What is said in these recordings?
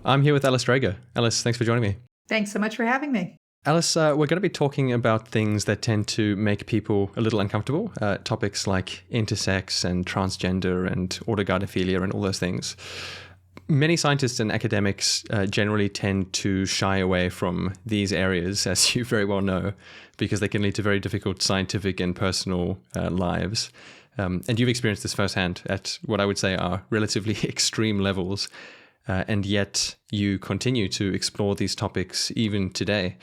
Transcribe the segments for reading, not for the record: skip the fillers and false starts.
I'm here with Alice Dreger. Alice, thanks for joining me. Thanks so much for having me. Alice, we're going to be talking about things that tend to make people a little uncomfortable, topics like intersex and transgender and autogynephilia and all those things. Many scientists and academics generally tend to shy away from these areas, as you very well know, because they can lead to very difficult scientific and personal lives. And you've experienced this firsthand at what I would say are relatively extreme levels. And yet you continue to explore these topics even today.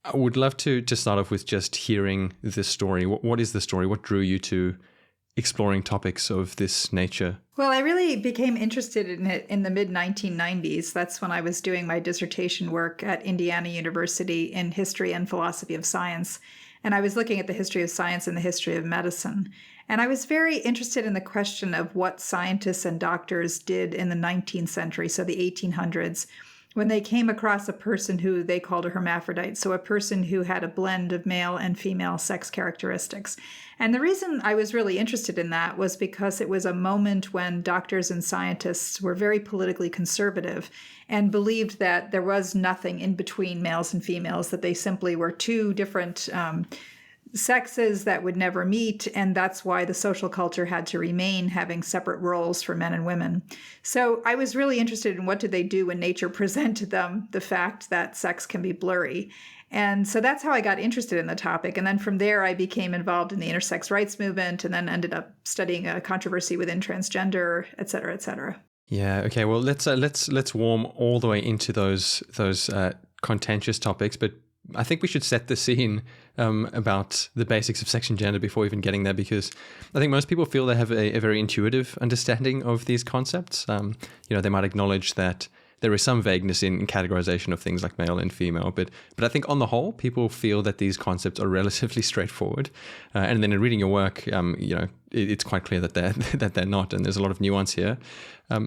I would love to start off with just hearing the story. What is the story? What drew you to exploring topics of this nature? Well, I really became interested in it in the mid-1990s. That's when I was doing my dissertation work at Indiana University in history and philosophy of science. And I was looking at the history of science and the history of medicine. And I was very interested in the question of what scientists and doctors did in the 19th century, so the 1800s, when they came across a person who they called a hermaphrodite, so a person who had a blend of male and female sex characteristics. And the reason I was really interested in that was because it was a moment when doctors and scientists were very politically conservative and believed that there was nothing in between males and females, that they simply were two different sexes that would never meet, and that's why the social culture had to remain having separate roles for men and women. So I was really interested in what did they do when nature presented them the fact that sex can be blurry. And so that's how I got interested in the topic. And then from there, I became involved in the intersex rights movement and then ended up studying a controversy within transgender, et cetera, et cetera. Yeah. Okay. Well, let's warm all the way into those contentious topics, but I think we should set the scene about the basics of sex and gender before even getting there, because I think most people feel they have a very intuitive understanding of these concepts. They might acknowledge that there is some vagueness in categorization of things like male and female, but I think on the whole, people feel that these concepts are relatively straightforward. And then in reading your work, it's quite clear that they're not, and there's a lot of nuance here.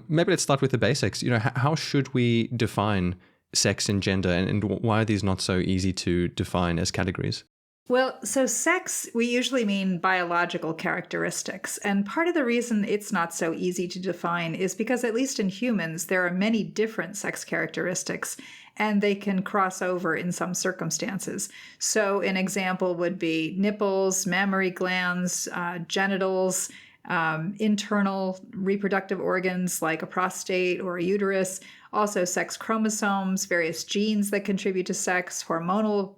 Maybe let's start with the basics. How should we define sex and gender, and why are these not so easy to define as categories? Well, so sex, we usually mean biological characteristics. And part of the reason it's not so easy to define is because, at least in humans, there are many different sex characteristics, and they can cross over in some circumstances. So an example would be nipples, mammary glands, genitals, internal reproductive organs like a prostate or a uterus, also sex chromosomes, various genes that contribute to sex, hormonal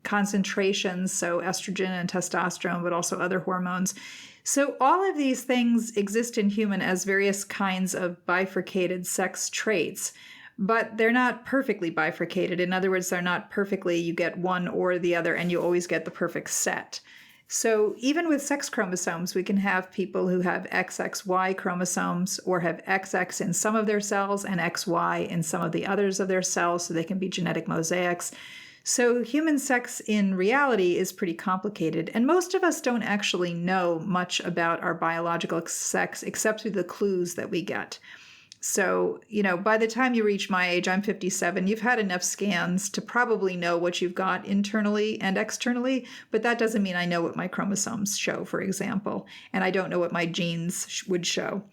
concentrations, so estrogen and testosterone, but also other hormones. So all of these things exist in human as various kinds of bifurcated sex traits, but they're not perfectly bifurcated. In other words, they're not perfectly, you get one or the other, and you always get the perfect set. So even with sex chromosomes, we can have people who have XXY chromosomes or have XX in some of their cells and XY in some of the others of their cells, so they can be genetic mosaics. So human sex in reality is pretty complicated, and most of us don't actually know much about our biological sex except through the clues that we get. So, by the time you reach my age, I'm 57, you've had enough scans to probably know what you've got internally and externally, but that doesn't mean I know what my chromosomes show, for example, and I don't know what my genes would show.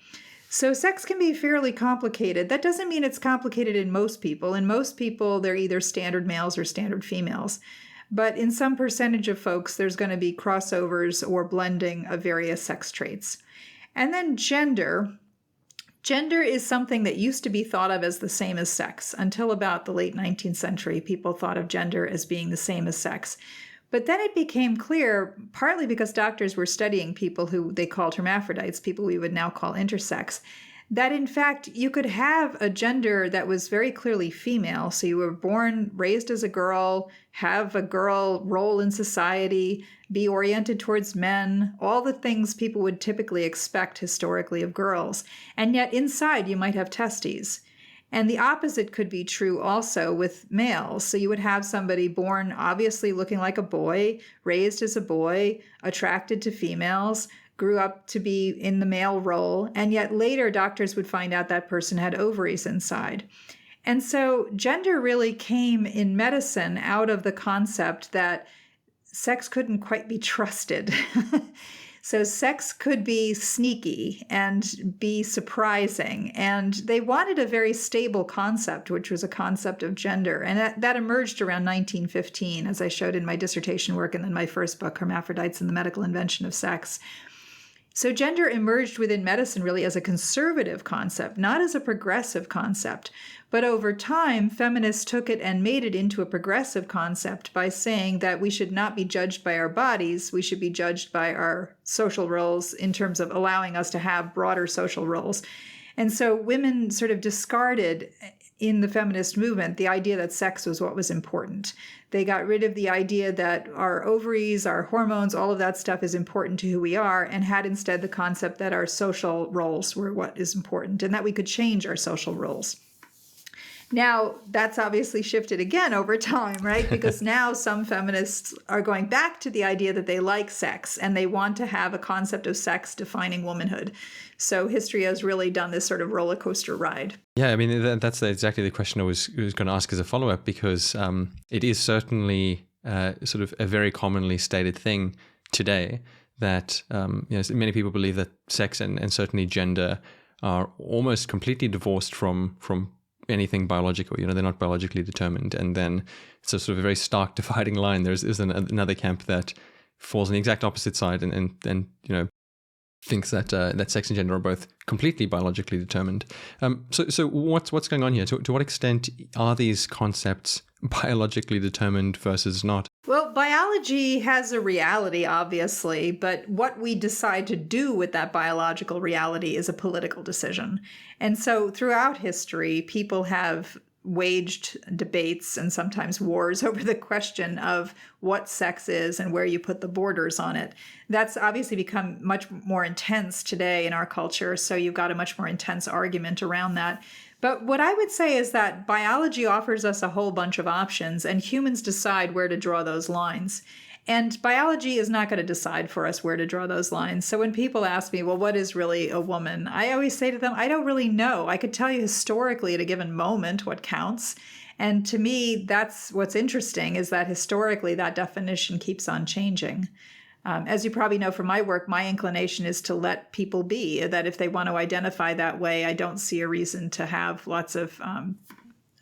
So sex can be fairly complicated. That doesn't mean it's complicated in most people. In most people, they're either standard males or standard females. But in some percentage of folks, there's going to be crossovers or blending of various sex traits. And then gender. Gender is something that used to be thought of as the same as sex. Until about the late 19th century, people thought of gender as being the same as sex. But then it became clear, partly because doctors were studying people who they called hermaphrodites, people we would now call intersex, that in fact you could have a gender that was very clearly female. So you were born, raised as a girl, have a girl role in society, be oriented towards men, all the things people would typically expect historically of girls. And yet inside you might have testes. And the opposite could be true also with males. So you would have somebody born obviously looking like a boy, raised as a boy, attracted to females, grew up to be in the male role, and yet later doctors would find out that person had ovaries inside. And so gender really came in medicine out of the concept that sex couldn't quite be trusted. So sex could be sneaky and be surprising. And they wanted a very stable concept, which was a concept of gender. And that emerged around 1915, as I showed in my dissertation work and then my first book, Hermaphrodites and the Medical Invention of Sex. So gender emerged within medicine really as a conservative concept, not as a progressive concept. But over time, feminists took it and made it into a progressive concept by saying that we should not be judged by our bodies, we should be judged by our social roles in terms of allowing us to have broader social roles. And so women sort of discarded in the feminist movement the idea that sex was what was important. They got rid of the idea that our ovaries, our hormones, all of that stuff is important to who we are, and had instead the concept that our social roles were what is important and that we could change our social roles. Now, that's obviously shifted again over time, right? Because now some feminists are going back to the idea that they like sex and they want to have a concept of sex defining womanhood. So history has really done this sort of roller coaster ride. Yeah, I mean, that's exactly the question I was going to ask as a follow-up, because it is certainly sort of a very commonly stated thing today that many people believe that sex and certainly gender are almost completely divorced from anything biological. They're not biologically determined. And then it's a sort of a very stark dividing line. There's another camp that falls on the exact opposite side and thinks that sex and gender are both completely biologically determined. So what's going on here? To what extent are these concepts biologically determined versus not? Well, biology has a reality, obviously, but what we decide to do with that biological reality is a political decision. And so throughout history, people have waged debates and sometimes wars over the question of what sex is and where you put the borders on it. That's obviously become much more intense today in our culture, so you've got a much more intense argument around that. But what I would say is that biology offers us a whole bunch of options, and humans decide where to draw those lines. And biology is not going to decide for us where to draw those lines. So when people ask me, well, what is really a woman? I always say to them, I don't really know. I could tell you historically at a given moment what counts. And to me, that's what's interesting, is that historically that definition keeps on changing. As you probably know from my work, my inclination is to let people be, that if they want to identify that way, I don't see a reason to have lots of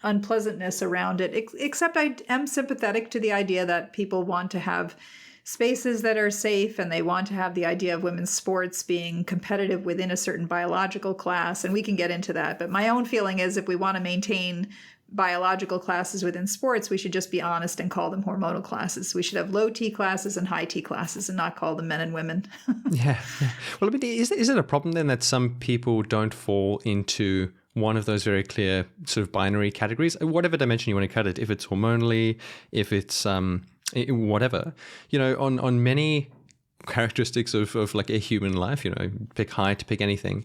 unpleasantness around it, except I am sympathetic to the idea that people want to have spaces that are safe, and they want to have the idea of women's sports being competitive within a certain biological class, and we can get into that. But my own feeling is if we want to maintain biological classes within sports, we should just be honest and call them hormonal classes. We should have low T classes and high T classes and not call them men and women. Yeah. Well, I mean, is it a problem then that some people don't fall into one of those very clear sort of binary categories, whatever dimension you want to cut it, if it's hormonally, if it's whatever, on many characteristics of like a human life, pick height, pick anything,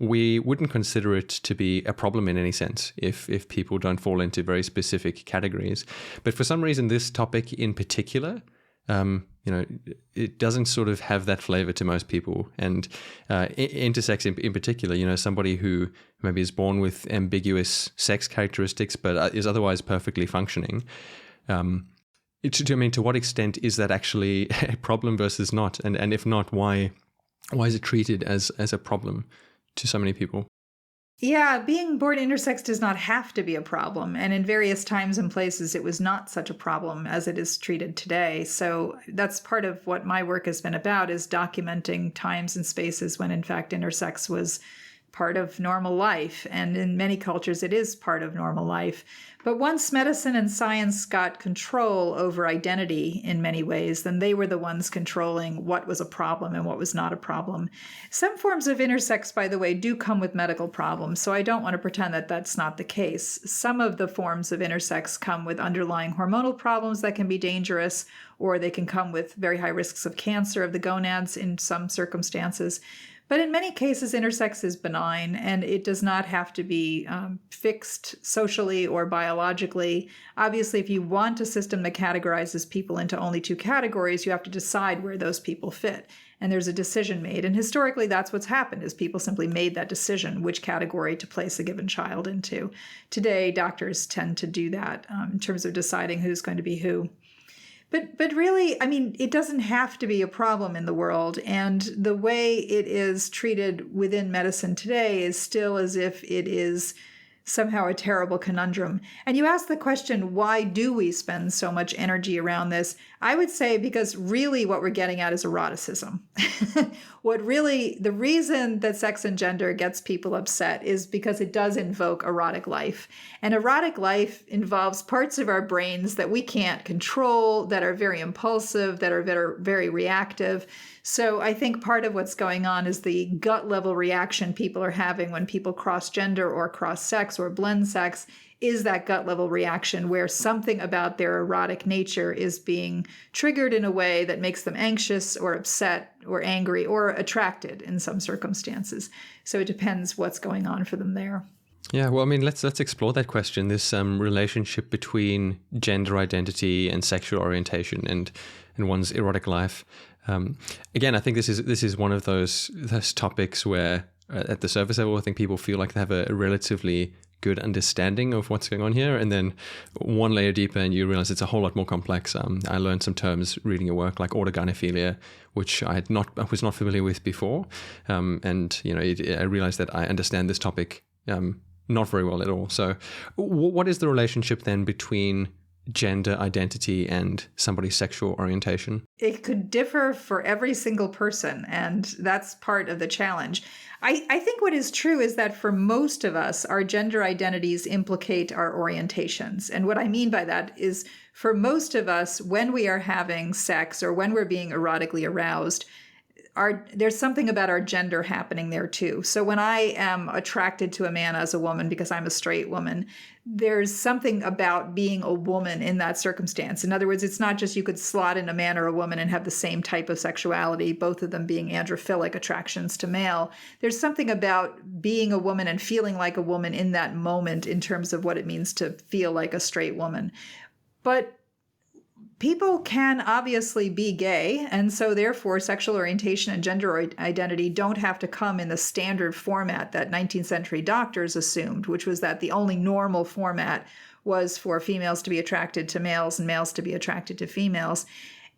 we wouldn't consider it to be a problem in any sense if people don't fall into very specific categories. But for some reason, this topic in particular, it doesn't sort of have that flavor to most people. And intersex in particular, somebody who maybe is born with ambiguous sex characteristics but is otherwise perfectly functioning. To what extent is that actually a problem versus not? And if not, why is it treated as a problem to so many people? Yeah, being born intersex does not have to be a problem. And in various times and places, it was not such a problem as it is treated today. So that's part of what my work has been about, is documenting times and spaces when, in fact, intersex was part of normal life. And in many cultures, it is part of normal life. But once medicine and science got control over identity in many ways, then they were the ones controlling what was a problem and what was not a problem. Some forms of intersex, by the way, do come with medical problems, so I don't want to pretend that that's not the case. Some of the forms of intersex come with underlying hormonal problems that can be dangerous, or they can come with very high risks of cancer of the gonads in some circumstances. But in many cases, intersex is benign, and it does not have to be fixed socially or biologically. Obviously, if you want a system that categorizes people into only two categories, you have to decide where those people fit. And there's a decision made. And historically, that's what's happened, is people simply made that decision, which category to place a given child into. Today, doctors tend to do that in terms of deciding who's going to be who. But really, I mean, it doesn't have to be a problem in the world. And the way it is treated within medicine today is still as if it is somehow a terrible conundrum. And you ask the question, why do we spend so much energy around this? I would say because really what we're getting at is eroticism. The reason that sex and gender gets people upset is because it does invoke erotic life. And erotic life involves parts of our brains that we can't control, that are very impulsive, that are very, very reactive. So I think part of what's going on is the gut level reaction people are having when people cross gender or cross sex or blend sex is that gut level reaction where something about their erotic nature is being triggered in a way that makes them anxious or upset or angry or attracted in some circumstances. So it depends what's going on for them there. Yeah, well, I mean, let's explore that question, this relationship between gender identity and sexual orientation and one's erotic life. Again, I think this is one of those topics where at the surface level, I think people feel like they have a relatively good understanding of what's going on here. And then one layer deeper and you realize it's a whole lot more complex. I learned some terms reading your work like autogynephilia, which I was not familiar with before. And, I realized that I understand this topic not very well at all. So what is the relationship then between gender identity and somebody's sexual orientation? It could differ for every single person, and that's part of the challenge. I think what is true is that for most of us, our gender identities implicate our orientations. And what I mean by that is for most of us, when we are having sex or when we're being erotically aroused, there's something about our gender happening there too. So when I am attracted to a man as a woman because I'm a straight woman, there's something about being a woman in that circumstance. In other words, it's not just you could slot in a man or a woman and have the same type of sexuality, both of them being androphilic attractions to male. There's something about being a woman and feeling like a woman in that moment in terms of what it means to feel like a straight woman. But people can obviously be gay, and so therefore sexual orientation and gender identity don't have to come in the standard format that 19th century doctors assumed, which was that the only normal format was for females to be attracted to males and males to be attracted to females.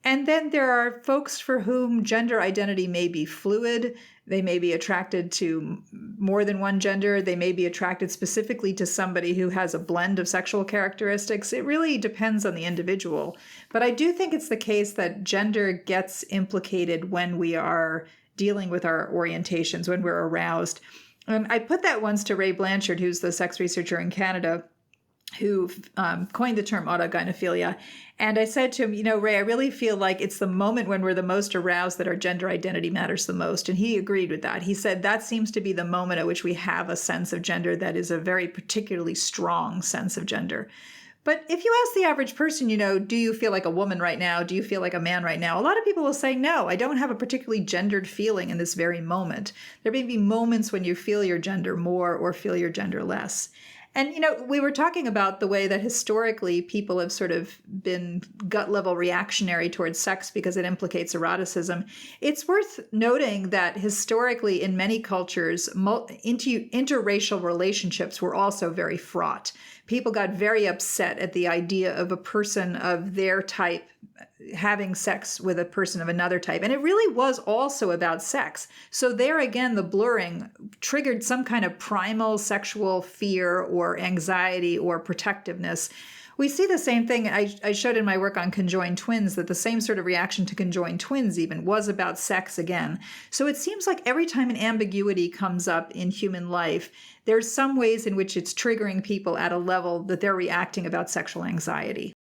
And then there are folks for whom gender identity may be fluid. They may be attracted to more than one gender. They may be attracted specifically to somebody who has a blend of sexual characteristics. It really depends on the individual. But I do think it's the case that gender gets implicated when we are dealing with our orientations, when we're aroused. And I put that once to Ray Blanchard, who's the sex researcher in Canada, who coined the term autogynephilia. And I said to him, Ray, I really feel like it's the moment when we're the most aroused that our gender identity matters the most. And he agreed with that. He said that seems to be the moment at which we have a sense of gender that is a very particularly strong sense of gender. But if you ask the average person, do you feel like a woman right now? Do you feel like a man right now? A lot of people will say, no, I don't have a particularly gendered feeling in this very moment. There may be moments when you feel your gender more or feel your gender less. And, we were talking about the way that historically people have sort of been gut level reactionary towards sex because it implicates eroticism. It's worth noting that historically in many cultures, interracial relationships were also very fraught. People got very upset at the idea of a person of their type having sex with a person of another type. And it really was also about sex. So there again, the blurring triggered some kind of primal sexual fear or anxiety or protectiveness. We see the same thing. I showed in my work on conjoined twins that the same sort of reaction to conjoined twins even was about sex again. So it seems like every time an ambiguity comes up in human life, there's some ways in which it's triggering people at a level that they're reacting about sexual anxiety.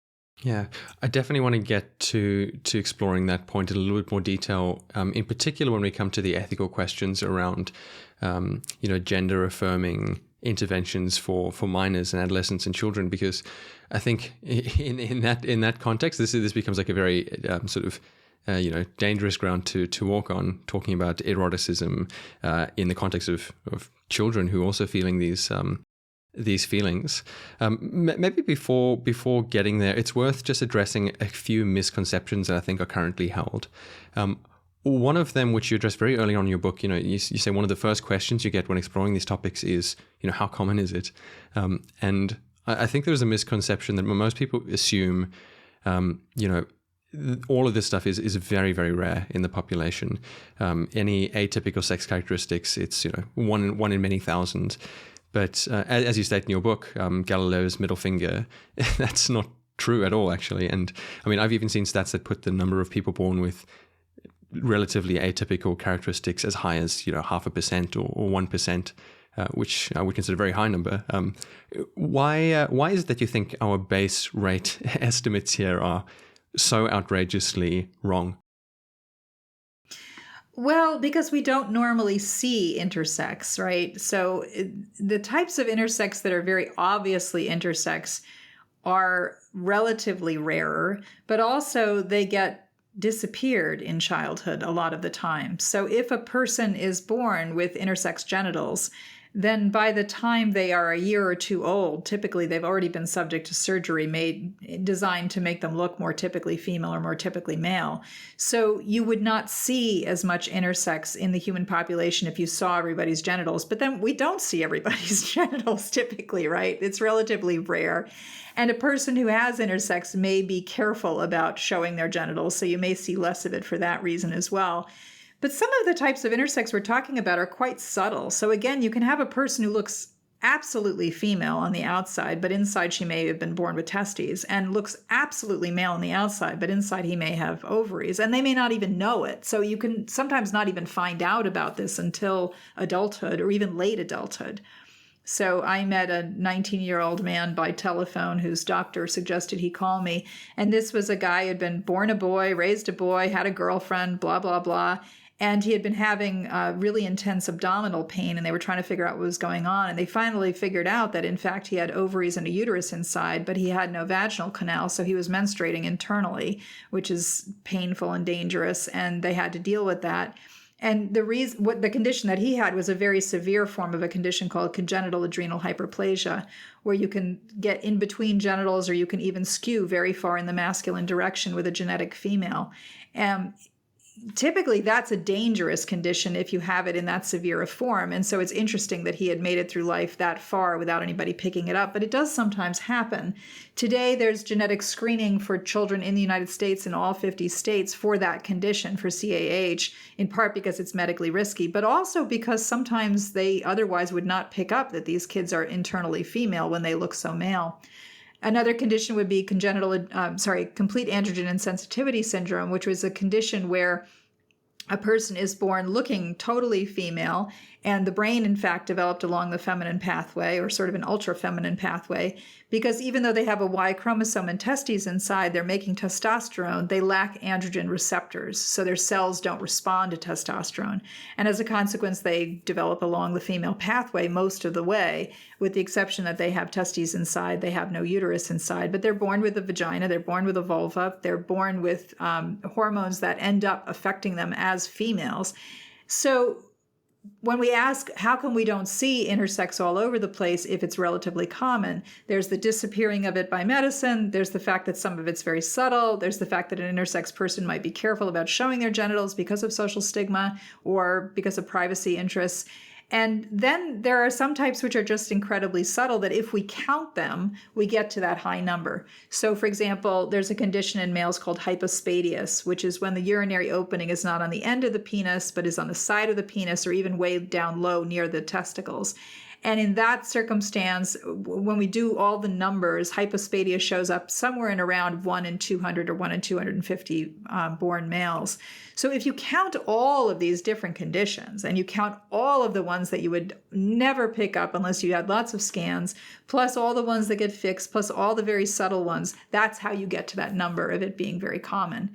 Yeah, I definitely want to get to exploring that point in a little bit more detail, in particular when we come to the ethical questions around, gender affirming interventions for minors and adolescents and children, because I think in that context, this becomes like a very dangerous ground to walk on, talking about eroticism in the context of children who are also feeling these feelings. Maybe before getting there, it's worth just addressing a few misconceptions that I think are currently held. One of them, which you address very early on in your book, you say one of the first questions you get when exploring these topics is, how common is it? And I think there's a misconception that most people assume, all of this stuff is very, very rare in the population. Any atypical sex characteristics, it's one in many thousand. But as you state in your book, Galileo's middle finger, that's not true at all, actually. And I mean, I've even seen stats that put the number of people born with relatively atypical characteristics as high as 0.5% or 1%, which I would consider a very high number. Why is it that you think our base rate estimates here are so outrageously wrong? Well, because we don't normally see intersex, right? So the types of intersex that are very obviously intersex are relatively rarer, but also they get disappeared in childhood a lot of the time. So if a person is born with intersex genitals, then by the time they are a year or two old, typically they've already been subject to surgery designed to make them look more typically female or more typically male. So you would not see as much intersex in the human population if you saw everybody's genitals. But then we don't see everybody's genitals typically, right? It's relatively rare. And a person who has intersex may be careful about showing their genitals, so you may see less of it for that reason as well. But some of the types of intersex we're talking about are quite subtle. So again, you can have a person who looks absolutely female on the outside, but inside she may have been born with testes, and looks absolutely male on the outside, but inside he may have ovaries, and they may not even know it. So you can sometimes not even find out about this until adulthood or even late adulthood. So I met a 19-year-old man by telephone whose doctor suggested he call me. And this was a guy who had been born a boy, raised a boy, had a girlfriend, blah, blah, blah. And he had been having really intense abdominal pain, and they were trying to figure out what was going on. And they finally figured out that, in fact, he had ovaries and a uterus inside, but he had no vaginal canal, so he was menstruating internally, which is painful and dangerous, and they had to deal with that. And the condition that he had was a very severe form of a condition called congenital adrenal hyperplasia, where you can get in between genitals, or you can even skew very far in the masculine direction with a genetic female. Typically, that's a dangerous condition if you have it in that severe a form. And so it's interesting that he had made it through life that far without anybody picking it up. But it does sometimes happen. Today, there's genetic screening for children in the United States, in all 50 states, for that condition, for CAH, in part because it's medically risky, but also because sometimes they otherwise would not pick up that these kids are internally female when they look so male. Another condition would be complete androgen insensitivity syndrome, which was a condition where a person is born looking totally female, and the brain, in fact, developed along the feminine pathway, or sort of an ultra-feminine pathway, because even though they have a Y chromosome and testes inside, they're making testosterone, they lack androgen receptors, so their cells don't respond to testosterone. And as a consequence, they develop along the female pathway most of the way, with the exception that they have testes inside, they have no uterus inside, but they're born with a vagina, they're born with a vulva, they're born with hormones that end up affecting them as females. So when we ask, how come we don't see intersex all over the place if it's relatively common? There's the disappearing of it by medicine. There's the fact that some of it's very subtle. There's the fact that an intersex person might be careful about showing their genitals because of social stigma or because of privacy interests. And then there are some types which are just incredibly subtle that if we count them, we get to that high number. So for example, there's a condition in males called hypospadias, which is when the urinary opening is not on the end of the penis, but is on the side of the penis or even way down low near the testicles. And in that circumstance, when we do all the numbers, hypospadia shows up somewhere in around 1 in 200 or 1 in 250 born males. So if you count all of these different conditions, and you count all of the ones that you would never pick up unless you had lots of scans, plus all the ones that get fixed, plus all the very subtle ones, that's how you get to that number of it being very common.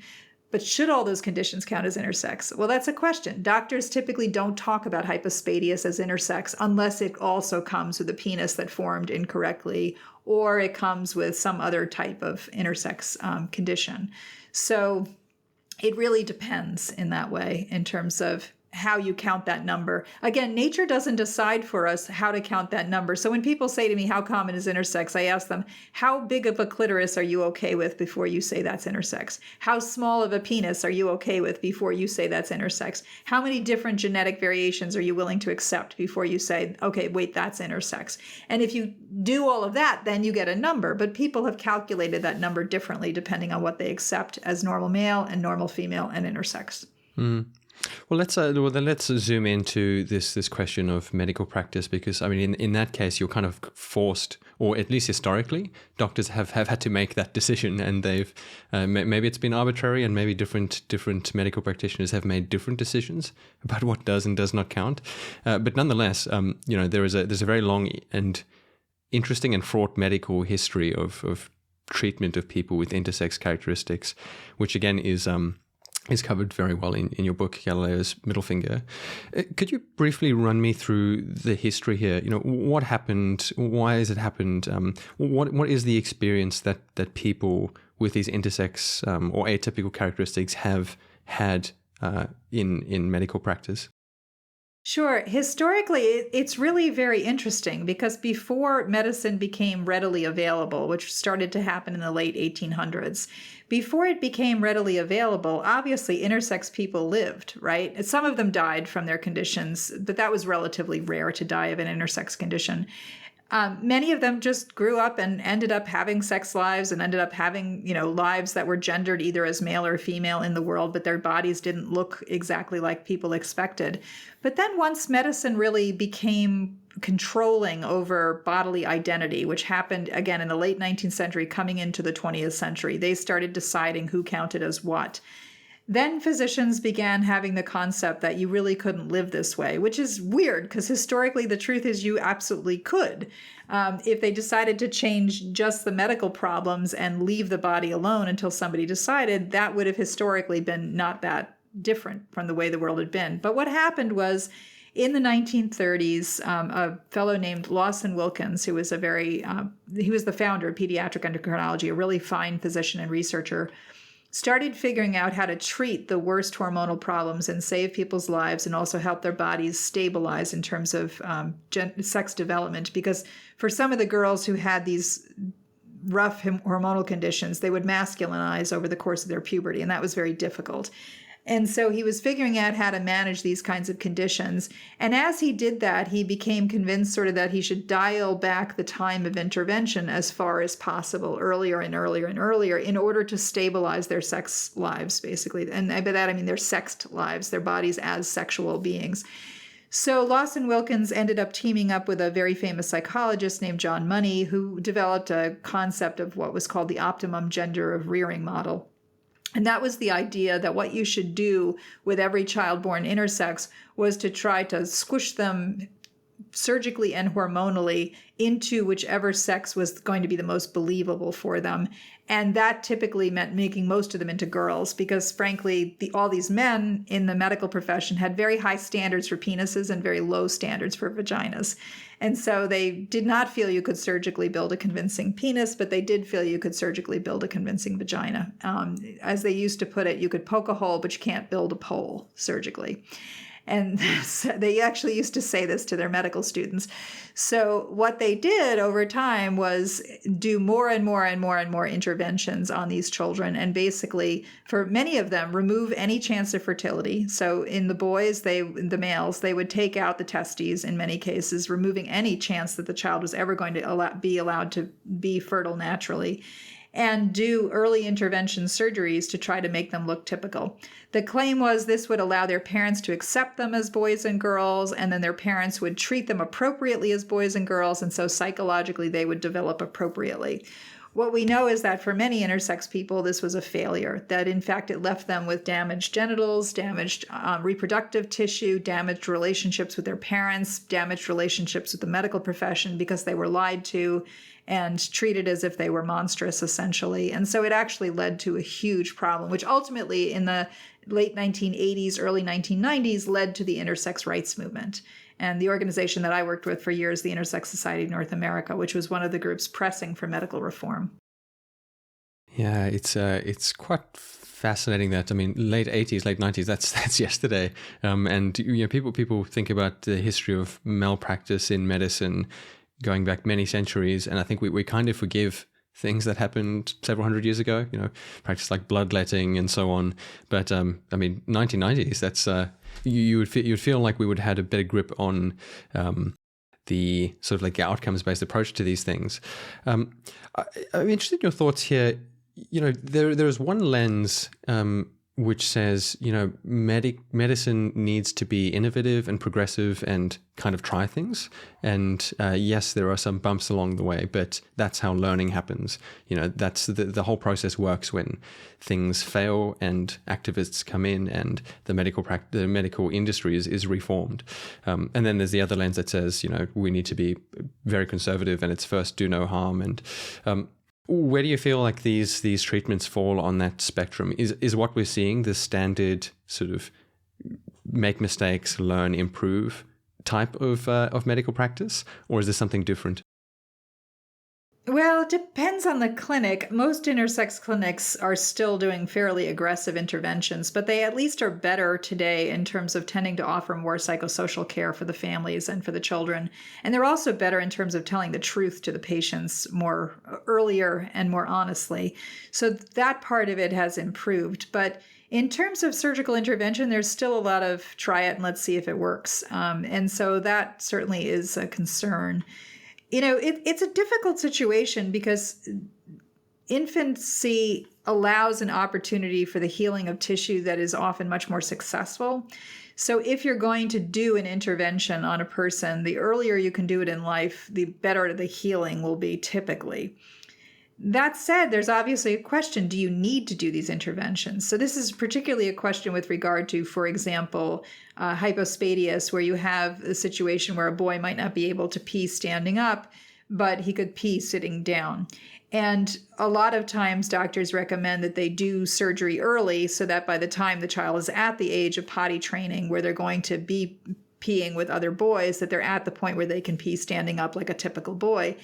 But should all those conditions count as intersex? Well, that's a question. Doctors typically don't talk about hypospadias as intersex unless it also comes with a penis that formed incorrectly, or it comes with some other type of intersex condition. So it really depends in that way in terms of how you count that number. Again, nature doesn't decide for us how to count that number. So when people say to me, how common is intersex? I ask them, how big of a clitoris are you okay with before you say that's intersex? How small of a penis are you okay with before you say that's intersex? How many different genetic variations are you willing to accept before you say, okay, wait, that's intersex? And if you do all of that, then you get a number. But people have calculated that number differently depending on what they accept as normal male and normal female and intersex. Well, let's zoom into this question of medical practice, because I mean, in that case, you're kind of forced, or at least historically, doctors have had to make that decision, and they've maybe it's been arbitrary, and maybe different medical practitioners have made different decisions about what does and does not count. But nonetheless, there's a very long and interesting and fraught medical history of treatment of people with intersex characteristics, which again is covered very well in your book, Galileo's Middle Finger. Could you briefly run me through the history here? What happened? Why has it happened? What is the experience that people with these intersex or atypical characteristics have had in medical practice? Sure. Historically, it's really very interesting because before medicine became readily available, which started to happen in the late 1800s, before it became readily available, obviously intersex people lived, right? Some of them died from their conditions, but that was relatively rare to die of an intersex condition. Many of them just grew up and ended up having sex lives and ended up having, lives that were gendered either as male or female in the world, but their bodies didn't look exactly like people expected. But then once medicine really became controlling over bodily identity, which happened again in the late 19th century, coming into the 20th century, they started deciding who counted as what. Then physicians began having the concept that you really couldn't live this way, which is weird because historically the truth is you absolutely could. If they decided to change just the medical problems and leave the body alone until somebody decided, that would have historically been not that different from the way the world had been. But what happened was in the 1930s, a fellow named Lawson Wilkins, who was he was the founder of pediatric endocrinology, a really fine physician and researcher, started figuring out how to treat the worst hormonal problems and save people's lives and also help their bodies stabilize in terms of sex development. Because for some of the girls who had these rough hormonal conditions, they would masculinize over the course of their puberty, and that was very difficult. And so he was figuring out how to manage these kinds of conditions. And as he did that, he became convinced sort of that he should dial back the time of intervention as far as possible, earlier and earlier and earlier, in order to stabilize their sex lives, basically. And by that, I mean their sexed lives, their bodies as sexual beings. So Lawson Wilkins ended up teaming up with a very famous psychologist named John Money, who developed a concept of what was called the optimum gender of rearing model. And that was the idea that what you should do with every child born intersex was to try to squish them surgically and hormonally into whichever sex was going to be the most believable for them. And that typically meant making most of them into girls because, frankly, all these men in the medical profession had very high standards for penises and very low standards for vaginas. And so they did not feel you could surgically build a convincing penis, but they did feel you could surgically build a convincing vagina. As they used to put it, you could poke a hole, but you can't build a pole surgically. And so they actually used to say this to their medical students. So what they did over time was do more and more and more and more interventions on these children. And basically, for many of them, remove any chance of fertility. So in the boys, the males, they would take out the testes in many cases, removing any chance that the child was ever going to be allowed to be fertile naturally, and do early intervention surgeries to try to make them look typical. The claim was this would allow their parents to accept them as boys and girls, and then their parents would treat them appropriately as boys and girls, and so psychologically they would develop appropriately. What we know is that for many intersex people, this was a failure, that in fact it left them with damaged genitals, damaged reproductive tissue, damaged relationships with their parents, damaged relationships with the medical profession because they were lied to and treated as if they were monstrous, essentially. And so it actually led to a huge problem, which ultimately in the late 1980s, early 1990s, led to the intersex rights movement. And the organization that I worked with for years, the Intersex Society of North America, which was one of the groups pressing for medical reform. Yeah, it's quite fascinating that, I mean, late 80s, late 90s, that's yesterday. And people think about the history of malpractice in medicine going back many centuries, and I think we kind of forgive things that happened several hundred years ago, practice like bloodletting and so on. But I mean, 1990s, that's you'd feel like we would have had a better grip on the sort of like outcomes-based approach to these things. I'm interested in your thoughts here. There is one lens which says, medicine needs to be innovative and progressive and kind of try things. And yes, there are some bumps along the way, but that's how learning happens. That's the whole process works when things fail and activists come in and the medical industry is reformed. And then there's the other lens that says, we need to be very conservative and it's first do no harm. And where do you feel like these treatments fall on that spectrum? Is what we're seeing the standard sort of make mistakes, learn, improve type of medical practice, or is this something different? Well, it depends on the clinic. Most intersex clinics are still doing fairly aggressive interventions, but they at least are better today in terms of tending to offer more psychosocial care for the families and for the children. And they're also better in terms of telling the truth to the patients more earlier and more honestly. So that part of it has improved. But in terms of surgical intervention, there's still a lot of try it and let's see if it works. And so that certainly is a concern. It's a difficult situation because infancy allows an opportunity for the healing of tissue that is often much more successful. So if you're going to do an intervention on a person, the earlier you can do it in life, the better the healing will be typically. That said, there's obviously a question, do you need to do these interventions? So this is particularly a question with regard to, for example, hypospadias, where you have a situation where a boy might not be able to pee standing up, but he could pee sitting down. And a lot of times doctors recommend that they do surgery early so that by the time the child is at the age of potty training, where they're going to be peeing with other boys, that they're at the point where they can pee standing up like a typical boy.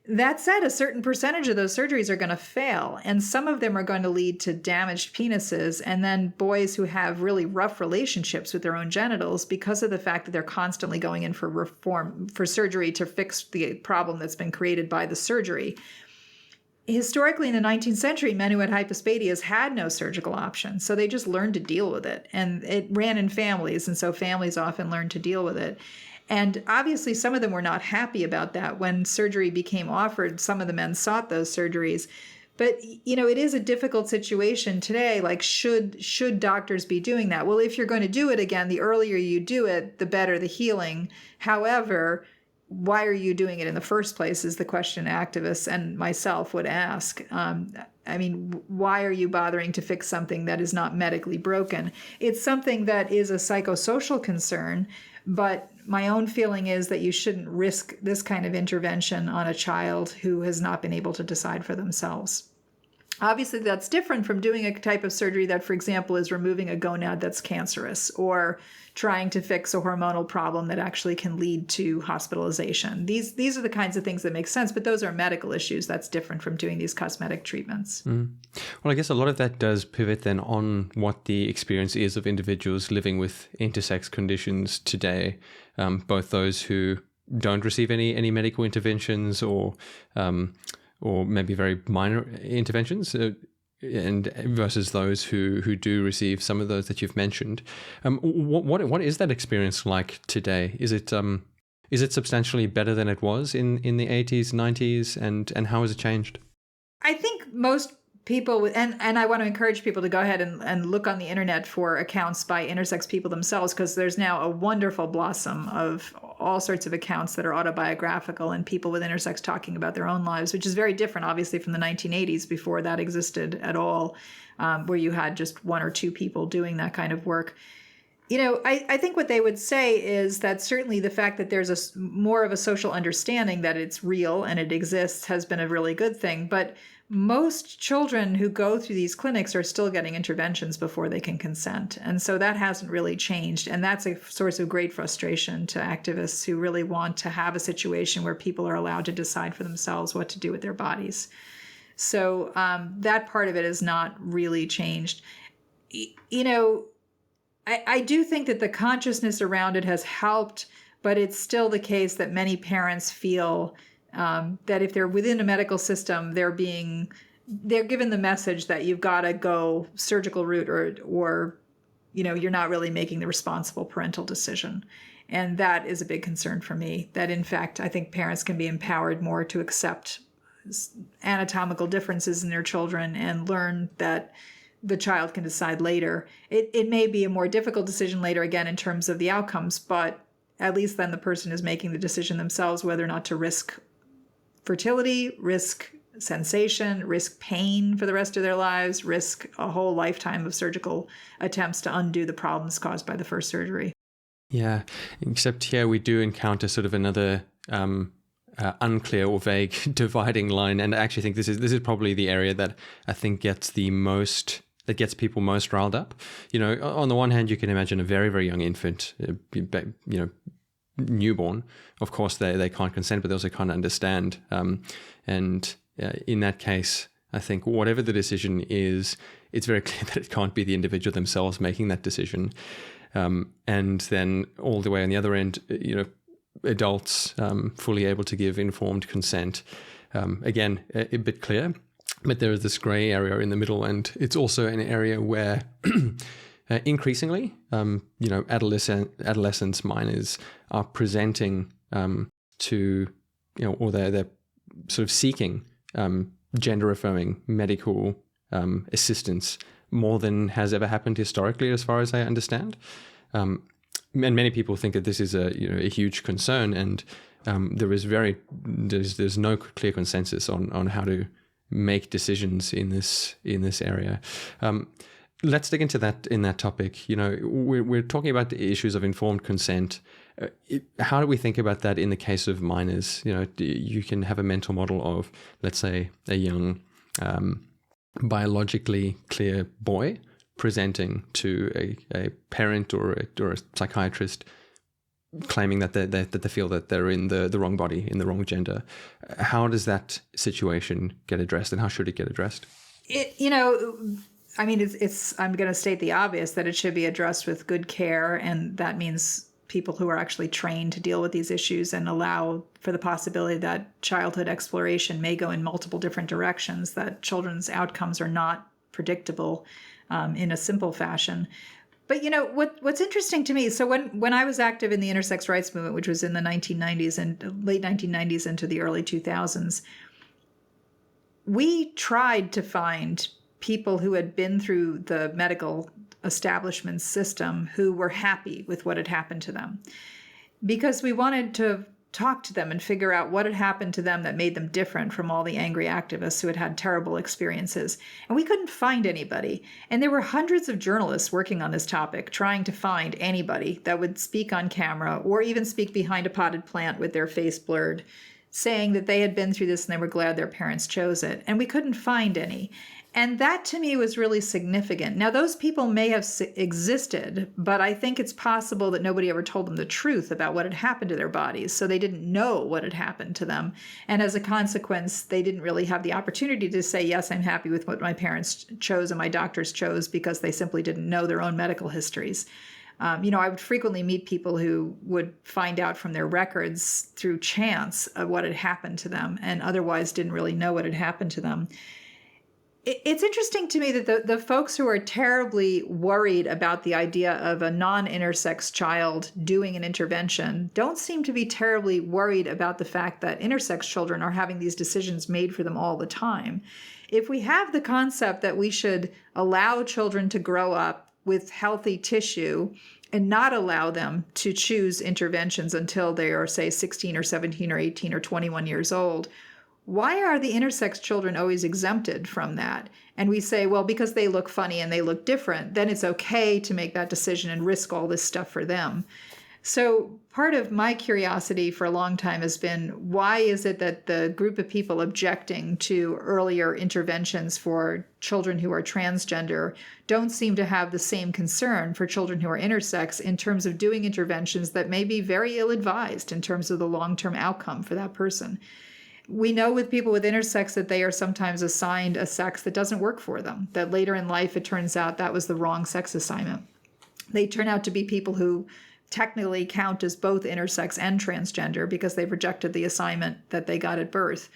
That said, a certain percentage of those surgeries are going to fail, and some of them are going to lead to damaged penises, and then boys who have really rough relationships with their own genitals because of the fact that they're constantly going in for surgery to fix the problem that's been created by the surgery. Historically, in the 19th century, men who had hypospadias had no surgical option, so they just learned to deal with it, and it ran in families, and so families often learned to deal with it. And obviously, some of them were not happy about that. When surgery became offered, some of the men sought those surgeries. But, it is a difficult situation today. Like, should doctors be doing that? Well, if you're going to do it again, the earlier you do it, the better the healing. However, why are you doing it in the first place is the question activists and myself would ask. Why are you bothering to fix something that is not medically broken? It's something that is a psychosocial concern, but my own feeling is that you shouldn't risk this kind of intervention on a child who has not been able to decide for themselves. Obviously, that's different from doing a type of surgery that, for example, is removing a gonad that's cancerous or trying to fix a hormonal problem that actually can lead to hospitalization. These are the kinds of things that make sense, but those are medical issues. That's different from doing these cosmetic treatments. Well, I guess a lot of that does pivot then on what the experience is of individuals living with intersex conditions today, both those who don't receive any medical interventions or maybe very minor interventions, and versus those who do receive some of those that you've mentioned. What is that experience like today? Is it substantially better than it was in the 80s, 90s, and how has it changed? I think most people, and I want to encourage people to go ahead and look on the internet for accounts by intersex people themselves, because there's now a wonderful blossom of all sorts of accounts that are autobiographical and people with intersex talking about their own lives, which is very different, obviously, from the 1980s before that existed at all, where you had just one or two people doing that kind of work. I think what they would say is that certainly the fact that there's more of a social understanding that it's real and it exists has been a really good thing. But most children who go through these clinics are still getting interventions before they can consent. And so that hasn't really changed. And that's a source of great frustration to activists who really want to have a situation where people are allowed to decide for themselves what to do with their bodies. So that part of it has not really changed. You know, I do think that the consciousness around it has helped, but it's still the case that many parents feel that if they're within a medical system, they're given the message that you've got to go surgical route or you're not really making the responsible parental decision. And that is a big concern for me, that in fact, I think parents can be empowered more to accept anatomical differences in their children and learn that the child can decide later. It may be a more difficult decision later, again, in terms of the outcomes, but at least then the person is making the decision themselves whether or not to risk fertility, risk sensation, risk pain for the rest of their lives, risk a whole lifetime of surgical attempts to undo the problems caused by the first surgery. Yeah, except here we do encounter sort of another unclear or vague dividing line, and I actually think this is probably the area that I think gets people most riled up. On the one hand, you can imagine a very, very young infant, newborn. Of course, they can't consent, but they also can't understand. And in that case, I think whatever the decision is, it's very clear that it can't be the individual themselves making that decision. And then all the way on the other end, adults fully able to give informed consent. Again, a bit clear, but there is this gray area in the middle, and it's also an area where increasingly, adolescents, minors are presenting to, or they're sort of seeking gender affirming medical assistance more than has ever happened historically, as far as I understand. And many people think that this is a huge concern, and there's no clear consensus on how to make decisions in this area. Let's dig into that in that topic. We're talking about the issues of informed consent. How do we think about that in the case of minors? You can have a mental model of, let's say, a young biologically clear boy presenting to a parent or a psychiatrist, claiming that they feel that they're in the wrong body, in the wrong gender. How does that situation get addressed, and how should it get addressed? I'm going to state the obvious, that it should be addressed with good care, and that means people who are actually trained to deal with these issues and allow for the possibility that childhood exploration may go in multiple different directions, that children's outcomes are not predictable in a simple fashion. But what's interesting to me, so when I was active in the intersex rights movement, which was in the 1990s and late 1990s into the early 2000s, we tried to find people who had been through the medical establishment system who were happy with what had happened to them, because we wanted to talk to them and figure out what had happened to them that made them different from all the angry activists who had had terrible experiences. And we couldn't find anybody. And there were hundreds of journalists working on this topic, trying to find anybody that would speak on camera or even speak behind a potted plant with their face blurred, saying that they had been through this and they were glad their parents chose it. And we couldn't find any. And that to me was really significant. Now, those people may have existed, but I think it's possible that nobody ever told them the truth about what had happened to their bodies. So they didn't know what had happened to them. And as a consequence, they didn't really have the opportunity to say, yes, I'm happy with what my parents chose and my doctors chose, because they simply didn't know their own medical histories. I would frequently meet people who would find out from their records through chance of what had happened to them and otherwise didn't really know what had happened to them. It's interesting to me that the folks who are terribly worried about the idea of a non-intersex child doing an intervention don't seem to be terribly worried about the fact that intersex children are having these decisions made for them all the time. If we have the concept that we should allow children to grow up with healthy tissue and not allow them to choose interventions until they are, say, 16 or 17 or 18 or 21 years old, why are the intersex children always exempted from that? And we say, well, because they look funny and they look different, then it's okay to make that decision and risk all this stuff for them. So part of my curiosity for a long time has been, why is it that the group of people objecting to earlier interventions for children who are transgender don't seem to have the same concern for children who are intersex in terms of doing interventions that may be very ill-advised in terms of the long-term outcome for that person? We know with people with intersex that they are sometimes assigned a sex that doesn't work for them, that later in life it turns out that was the wrong sex assignment. They turn out to be people who technically count as both intersex and transgender because they've rejected the assignment that they got at birth.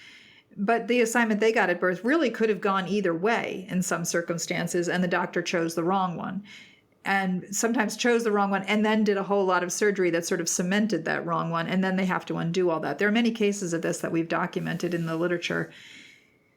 But the assignment they got at birth really could have gone either way in some circumstances, and the doctor chose the wrong one. And sometimes chose the wrong one and then did a whole lot of surgery that sort of cemented that wrong one, and then they have to undo all that. There are many cases of this that we've documented in the literature.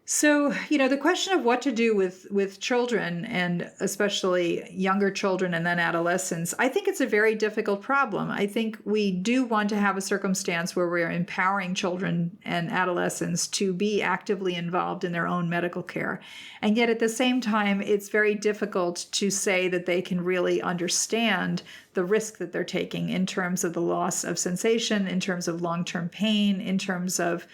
So, the question of what to do with children, and especially younger children and then adolescents, I think it's a very difficult problem. I think we do want to have a circumstance where we're empowering children and adolescents to be actively involved in their own medical care. And yet at the same time, it's very difficult to say that they can really understand the risk that they're taking in terms of the loss of sensation, in terms of long-term pain, in terms of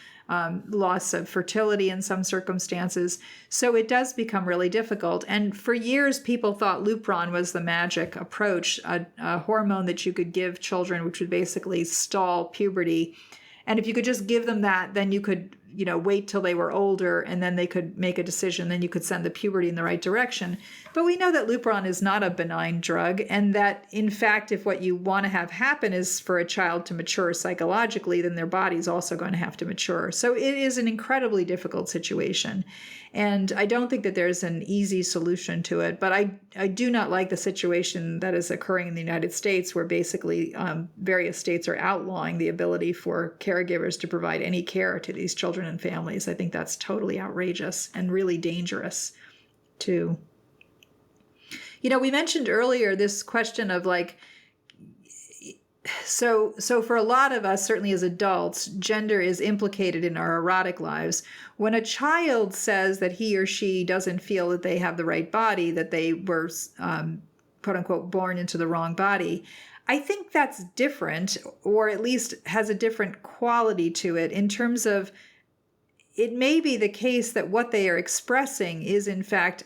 loss of fertility in some circumstances. So it does become really difficult. And for years, people thought Lupron was the magic approach, a hormone that you could give children, which would basically stall puberty. And if you could just give them that, then you could, wait till they were older and then they could make a decision. Then you could send the puberty in the right direction. But we know that Lupron is not a benign drug, and that, in fact, if what you want to have happen is for a child to mature psychologically, then their body's also going to have to mature. So it is an incredibly difficult situation. And I don't think that there's an easy solution to it. But I do not like the situation that is occurring in the United States, where basically various states are outlawing the ability for caregivers to provide any care to these children and families. I think that's totally outrageous and really dangerous too. We mentioned earlier this question of so for a lot of us, certainly as adults, gender is implicated in our erotic lives. When a child says that he or she doesn't feel that they have the right body, that they were, quote unquote, born into the wrong body, I think that's different, or at least has a different quality to it, in terms of it may be the case that what they are expressing is, in fact,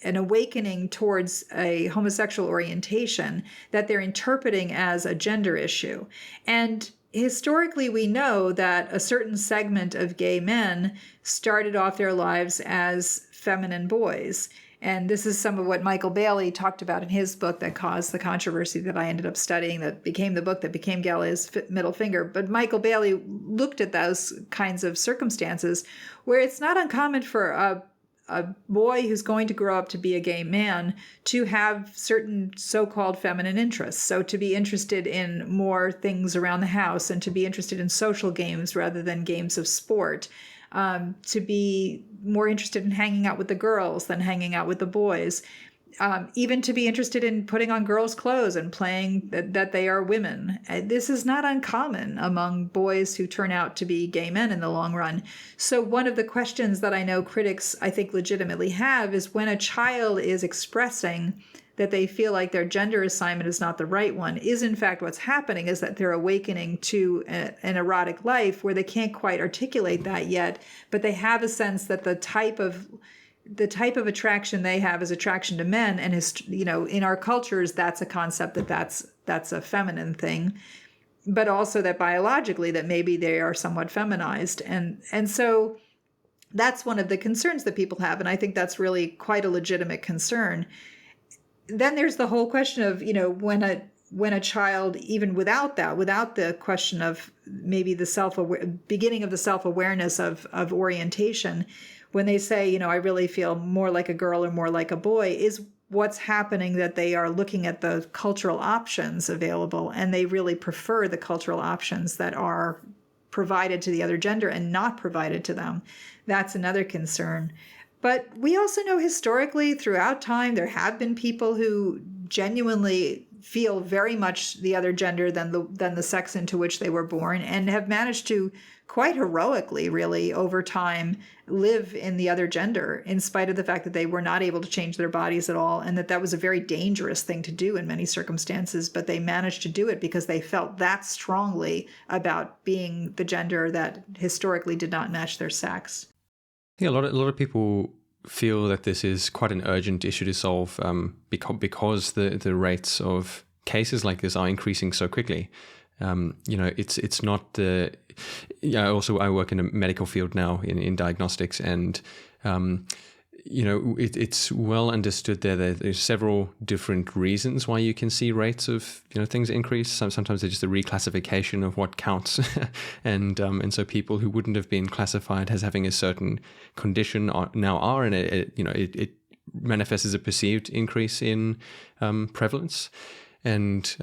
an awakening towards a homosexual orientation that they're interpreting as a gender issue. And historically, we know that a certain segment of gay men started off their lives as feminine boys. And this is some of what Michael Bailey talked about in his book that caused the controversy that I ended up studying, that became the book that became Galileo's middle finger. But Michael Bailey looked at those kinds of circumstances where it's not uncommon for a boy who's going to grow up to be a gay man to have certain so-called feminine interests. So to be interested in more things around the house, and to be interested in social games rather than games of sport, to be more interested in hanging out with the girls than hanging out with the boys, even to be interested in putting on girls' clothes and playing that they are women. This is not uncommon among boys who turn out to be gay men in the long run. So one of the questions that I know critics, I think, legitimately have is when a child is expressing that they feel like their gender assignment is not the right one, is in fact what's happening is that they're awakening to an erotic life where they can't quite articulate that yet, but they have a sense that the type of attraction they have is attraction to men, and in our cultures that's a concept that's a feminine thing, but also that biologically that maybe they are somewhat feminized, and so that's one of the concerns that people have, and I think that's really quite a legitimate concern. Then there's the whole question of when a child, even without the question of maybe the beginning of the self-awareness of orientation, when they say, I really feel more like a girl or more like a boy, is what's happening that they are looking at the cultural options available, and they really prefer the cultural options that are provided to the other gender and not provided to them. That's another concern. But we also know historically throughout time, there have been people who genuinely feel very much the other gender than the sex into which they were born, and have managed to quite heroically, really, over time, live in the other gender, in spite of the fact that they were not able to change their bodies at all, and that was a very dangerous thing to do in many circumstances, but they managed to do it because they felt that strongly about being the gender that historically did not match their sex. Yeah, a lot of people feel that this is quite an urgent issue to solve because the rates of cases like this are increasing so quickly. It's not I work in a medical field now in diagnostics, and it's well understood there's several different reasons why you can see rates of things increase. Sometimes it's just a reclassification of what counts, and so people who wouldn't have been classified as having a certain condition now are, and it manifests as a perceived increase in prevalence. And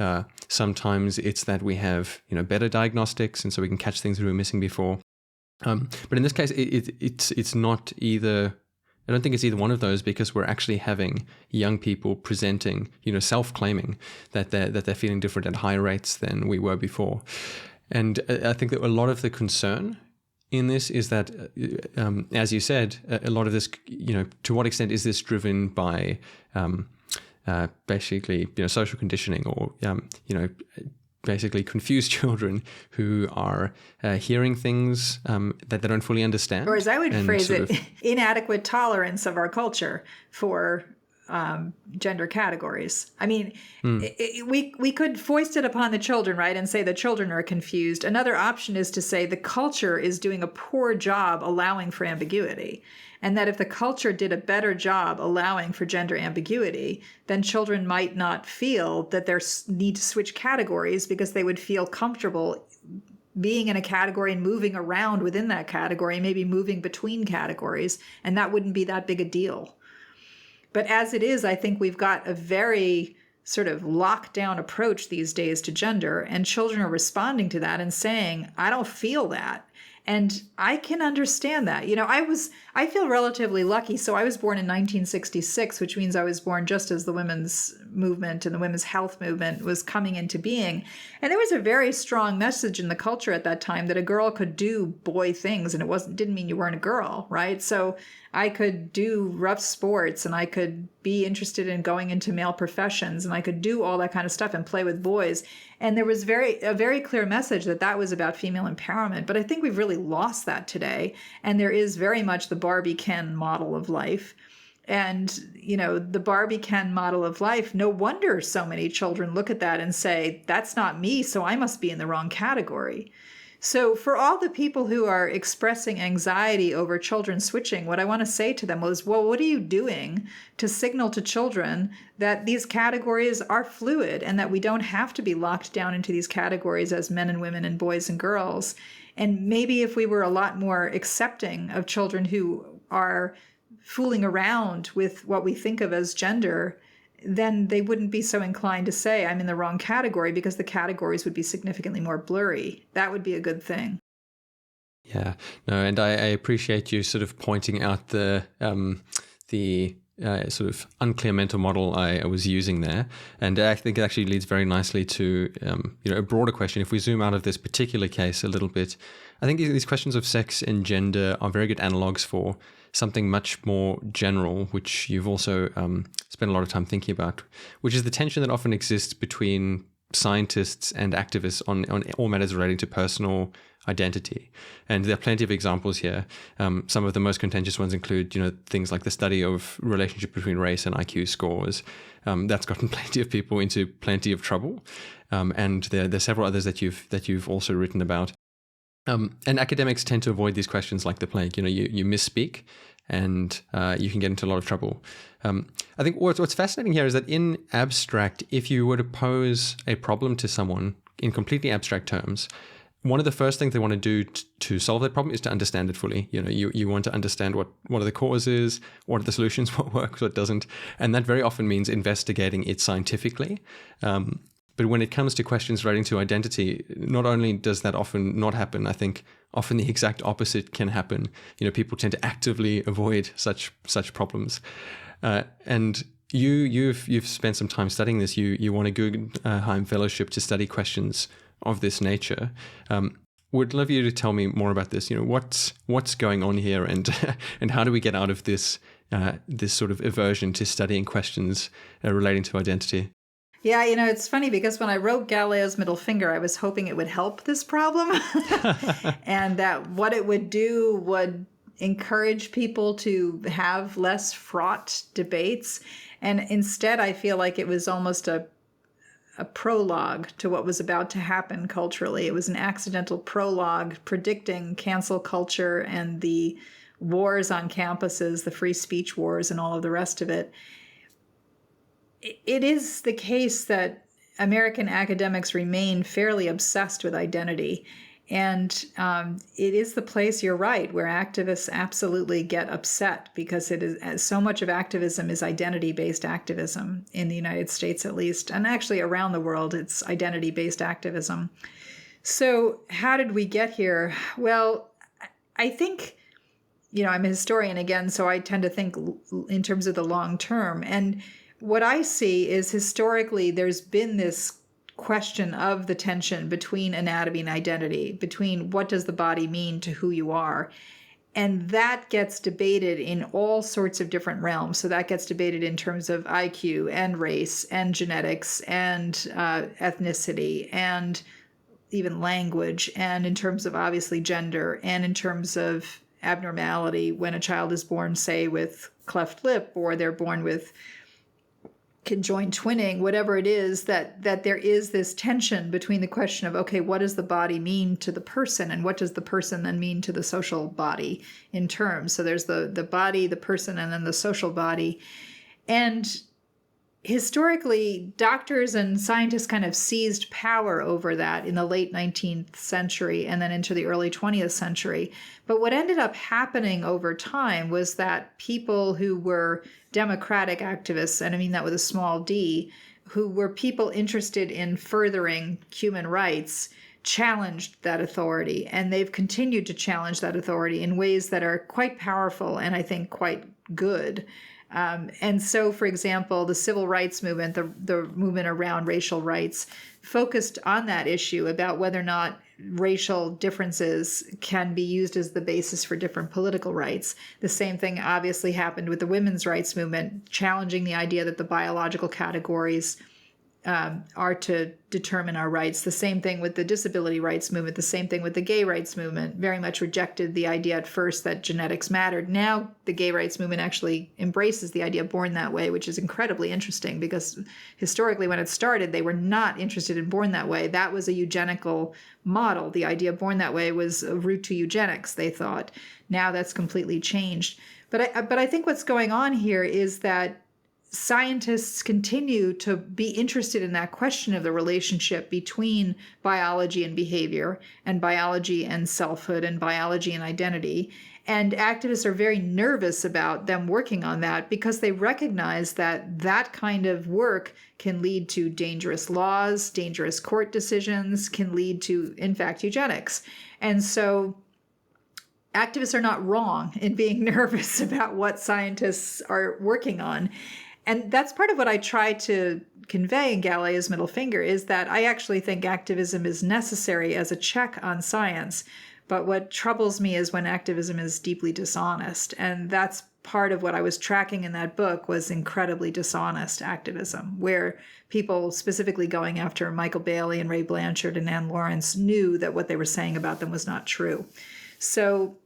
sometimes it's that we have better diagnostics, and so we can catch things that we were missing before. But in this case, it's not either. I don't think it's either one of those, because we're actually having young people presenting, self-claiming that they're feeling different at higher rates than we were before. And I think that a lot of the concern in this is that, as you said, a lot of this, to what extent is this driven by basically, social conditioning, or, basically confused children who are hearing things that they don't fully understand. Or as I would phrase it, inadequate tolerance of our culture for gender categories. I mean, we could foist it upon the children, right, and say the children are confused. Another option is to say the culture is doing a poor job allowing for ambiguity. And that if the culture did a better job allowing for gender ambiguity, then children might not feel that they need to switch categories, because they would feel comfortable being in a category and moving around within that category, maybe moving between categories, and that wouldn't be that big a deal. But as it is, I think we've got a very sort of lockdown approach these days to gender, and children are responding to that and saying, I don't feel that. And I can understand that. I feel relatively lucky. So I was born in 1966, which means I was born just as the women's movement and the women's health movement was coming into being. And there was a very strong message in the culture at that time that a girl could do boy things, and didn't mean you weren't a girl, right? So I could do rough sports, and I could be interested in going into male professions, and I could do all that kind of stuff and play with boys. And there was a very clear message that was about female empowerment. But I think we've really lost that today. And there is very much the Barbie Ken model of life. And, the Barbie Ken model of life, no wonder so many children look at that and say, that's not me, so I must be in the wrong category. So for all the people who are expressing anxiety over children switching, what I want to say to them was, well, what are you doing to signal to children that these categories are fluid and that we don't have to be locked down into these categories as men and women and boys and girls? And maybe if we were a lot more accepting of children who are fooling around with what we think of as gender, then they wouldn't be so inclined to say I'm in the wrong category, because the categories would be significantly more blurry. That would be a good thing. Yeah, no, and I appreciate you sort of pointing out the sort of unclear mental model I was using there, and I think it actually leads very nicely to a broader question. If we zoom out of this particular case a little bit, I think these questions of sex and gender are very good analogs for something much more general, which you've also spent a lot of time thinking about, which is the tension that often exists between scientists and activists on all matters relating to personal identity. And there are plenty of examples here. Some of the most contentious ones include, things like the study of relationship between race and IQ scores. That's gotten plenty of people into plenty of trouble. And there are several others that you've also written about. And academics tend to avoid these questions like the plague. You misspeak, and you can get into a lot of trouble. I think what's fascinating here is that in abstract, if you were to pose a problem to someone in completely abstract terms, one of the first things they want to do to solve that problem is to understand it fully. You want to understand what are the causes, what are the solutions, what works, what doesn't, and that very often means investigating it scientifically. But when it comes to questions relating to identity, not only does that often not happen, I think often the exact opposite can happen. People tend to actively avoid such problems. And you've spent some time studying this. You won a Guggenheim Fellowship to study questions of this nature. Would love you to tell me more about this. What's going on here, and and how do we get out of this sort of aversion to studying questions relating to identity? Yeah, it's funny because when I wrote Galileo's middle finger, I was hoping it would help this problem and that what it would do would encourage people to have less fraught debates. And instead, I feel like it was almost a a prologue to what was about to happen culturally. It was an accidental prologue predicting cancel culture and the wars on campuses, the free speech wars and all of the rest of it. It is the case that American academics remain fairly obsessed with identity. And it is the place, you're right, where activists absolutely get upset, because it is so much of activism is identity-based activism in the United States, at least, and actually around the world, it's identity-based activism. So how did we get here? Well, I think, I'm a historian again, so I tend to think in terms of the long term. And what I see is historically there's been this question of the tension between anatomy and identity, between what does the body mean to who you are. And that gets debated in all sorts of different realms. So that gets debated in terms of IQ and race and genetics and ethnicity and even language, and in terms of obviously gender, and in terms of abnormality when a child is born, say, with cleft lip, or they're born with conjoined twinning, whatever it is, that there is this tension between the question of, okay, what does the body mean to the person, and what does the person then mean to the social body in terms? So there's the body, the person, and then the social body. And historically, doctors and scientists kind of seized power over that in the late 19th century and then into the early 20th century. But what ended up happening over time was that people who were democratic activists, and I mean that with a small d, who were people interested in furthering human rights, challenged that authority. And they've continued to challenge that authority in ways that are quite powerful and I think quite good. And so, for example, the civil rights movement, the movement around racial rights, focused on that issue about whether or not racial differences can be used as the basis for different political rights. The same thing obviously happened with the women's rights movement, challenging the idea that the biological categories are to determine our rights. The same thing with the disability rights movement, the same thing with the gay rights movement, very much rejected the idea at first that genetics mattered. Now the gay rights movement actually embraces the idea of born that way, which is incredibly interesting, because historically when it started, they were not interested in born that way. That was a eugenical model. The idea of born that way was a route to eugenics, they thought. Now that's completely changed. But I think what's going on here is that scientists continue to be interested in that question of the relationship between biology and behavior, and biology and selfhood, and biology and identity. And activists are very nervous about them working on that, because they recognize that that kind of work can lead to dangerous laws, dangerous court decisions, can lead to, in fact, eugenics. And so activists are not wrong in being nervous about what scientists are working on. And that's part of what I try to convey in Galileo's Middle Finger, is that I actually think activism is necessary as a check on science. But what troubles me is when activism is deeply dishonest. And that's part of what I was tracking in that book, was incredibly dishonest activism, where people specifically going after Michael Bailey and Ray Blanchard and Ann Lawrence knew that what they were saying about them was not true. So,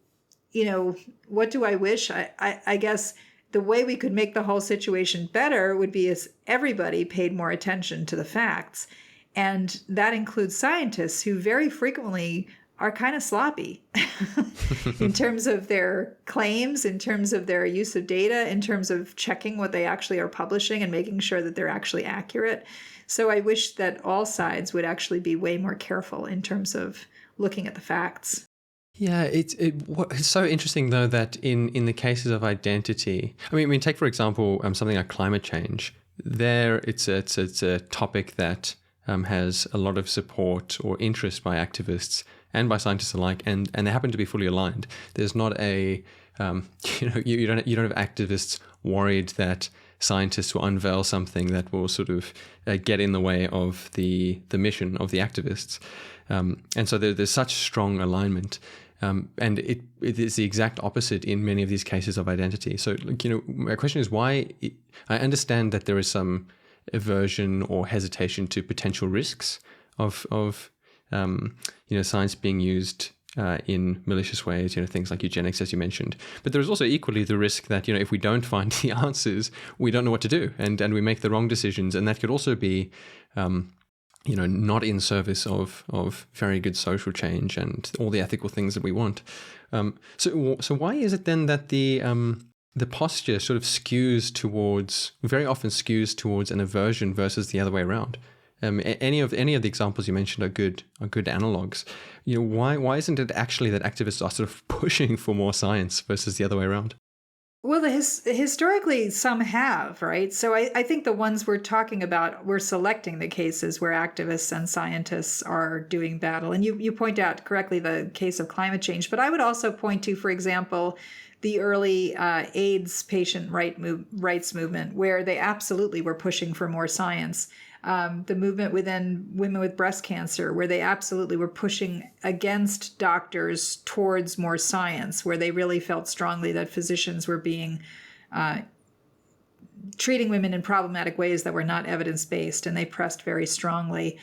what do I wish? I guess the way we could make the whole situation better would be if everybody paid more attention to the facts. And that includes scientists, who very frequently are kind of sloppy in terms of their claims, in terms of their use of data, in terms of checking what they actually are publishing and making sure that they're actually accurate. So I wish that all sides would actually be way more careful in terms of looking at the facts. Yeah, it's so interesting, though, that in the cases of identity, I mean, take, for example, something like climate change. There, it's a topic that has a lot of support or interest by activists and by scientists alike, and they happen to be fully aligned. There's not a you don't have activists worried that scientists will unveil something that will sort of get in the way of the mission of the activists, and so there's such strong alignment. And it is the exact opposite in many of these cases of identity. So, my question is why. I understand that there is some aversion or hesitation to potential risks of science being used in malicious ways, things like eugenics, as you mentioned. But there's also equally the risk that, if we don't find the answers, we don't know what to do, and we make the wrong decisions. And that could also be, not in service of very good social change and all the ethical things that we want. So why is it then that the posture sort of very often skews towards an aversion versus the other way around? Any of the examples you mentioned are good analogs. Why isn't it actually that activists are sort of pushing for more science versus the other way around? Well, historically, some have, right? So I think the ones we're talking about, we're selecting the cases where activists and scientists are doing battle. And you point out correctly the case of climate change. But I would also point to, for example, the early AIDS patient rights movement, where they absolutely were pushing for more science. The movement within women with breast cancer, where they absolutely were pushing against doctors towards more science, where they really felt strongly that physicians were treating women in problematic ways that were not evidence-based, and they pressed very strongly.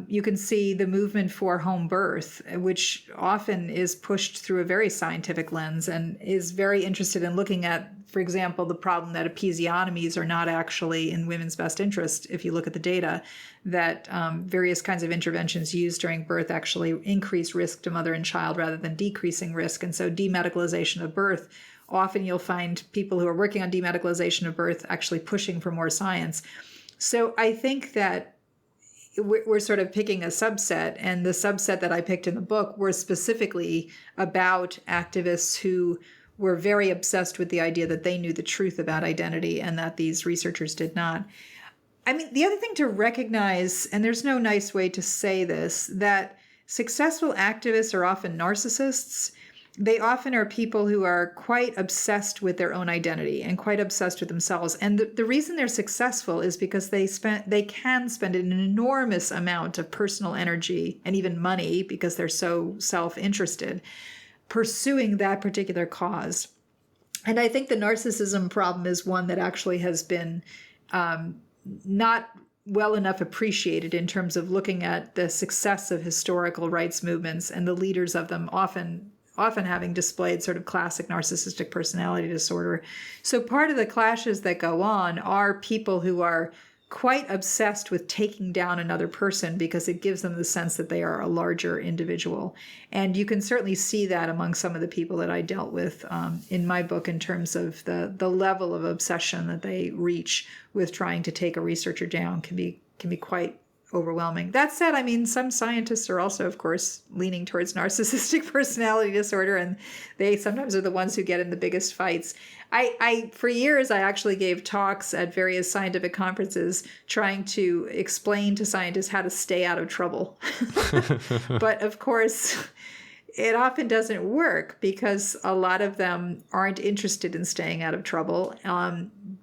You can see the movement for home birth, which often is pushed through a very scientific lens and is very interested in looking at, for example, the problem that episiotomies are not actually in women's best interest. If you look at the data, that various kinds of interventions used during birth actually increase risk to mother and child rather than decreasing risk. And so demedicalization of birth, often you'll find people who are working on demedicalization of birth actually pushing for more science. So I think that we're sort of picking a subset, and the subset that I picked in the book were specifically about activists who were very obsessed with the idea that they knew the truth about identity and that these researchers did not. I mean, the other thing to recognize, and there's no nice way to say this, that successful activists are often narcissists. They often are people who are quite obsessed with their own identity and quite obsessed with themselves. And the reason they're successful is because they can spend an enormous amount of personal energy and even money, because they're so self-interested, pursuing that particular cause. And I think the narcissism problem is one that actually has been not well enough appreciated in terms of looking at the success of historical rights movements and the leaders of them often having displayed sort of classic narcissistic personality disorder. So part of the clashes that go on are people who are quite obsessed with taking down another person because it gives them the sense that they are a larger individual. And you can certainly see that among some of the people that I dealt with in my book in terms of the level of obsession that they reach with trying to take a researcher down can be quite overwhelming. That said, I mean, some scientists are also, of course, leaning towards narcissistic personality disorder, and they sometimes are the ones who get in the biggest fights. For years, I actually gave talks at various scientific conferences trying to explain to scientists how to stay out of trouble. But of course, it often doesn't work because a lot of them aren't interested in staying out of trouble.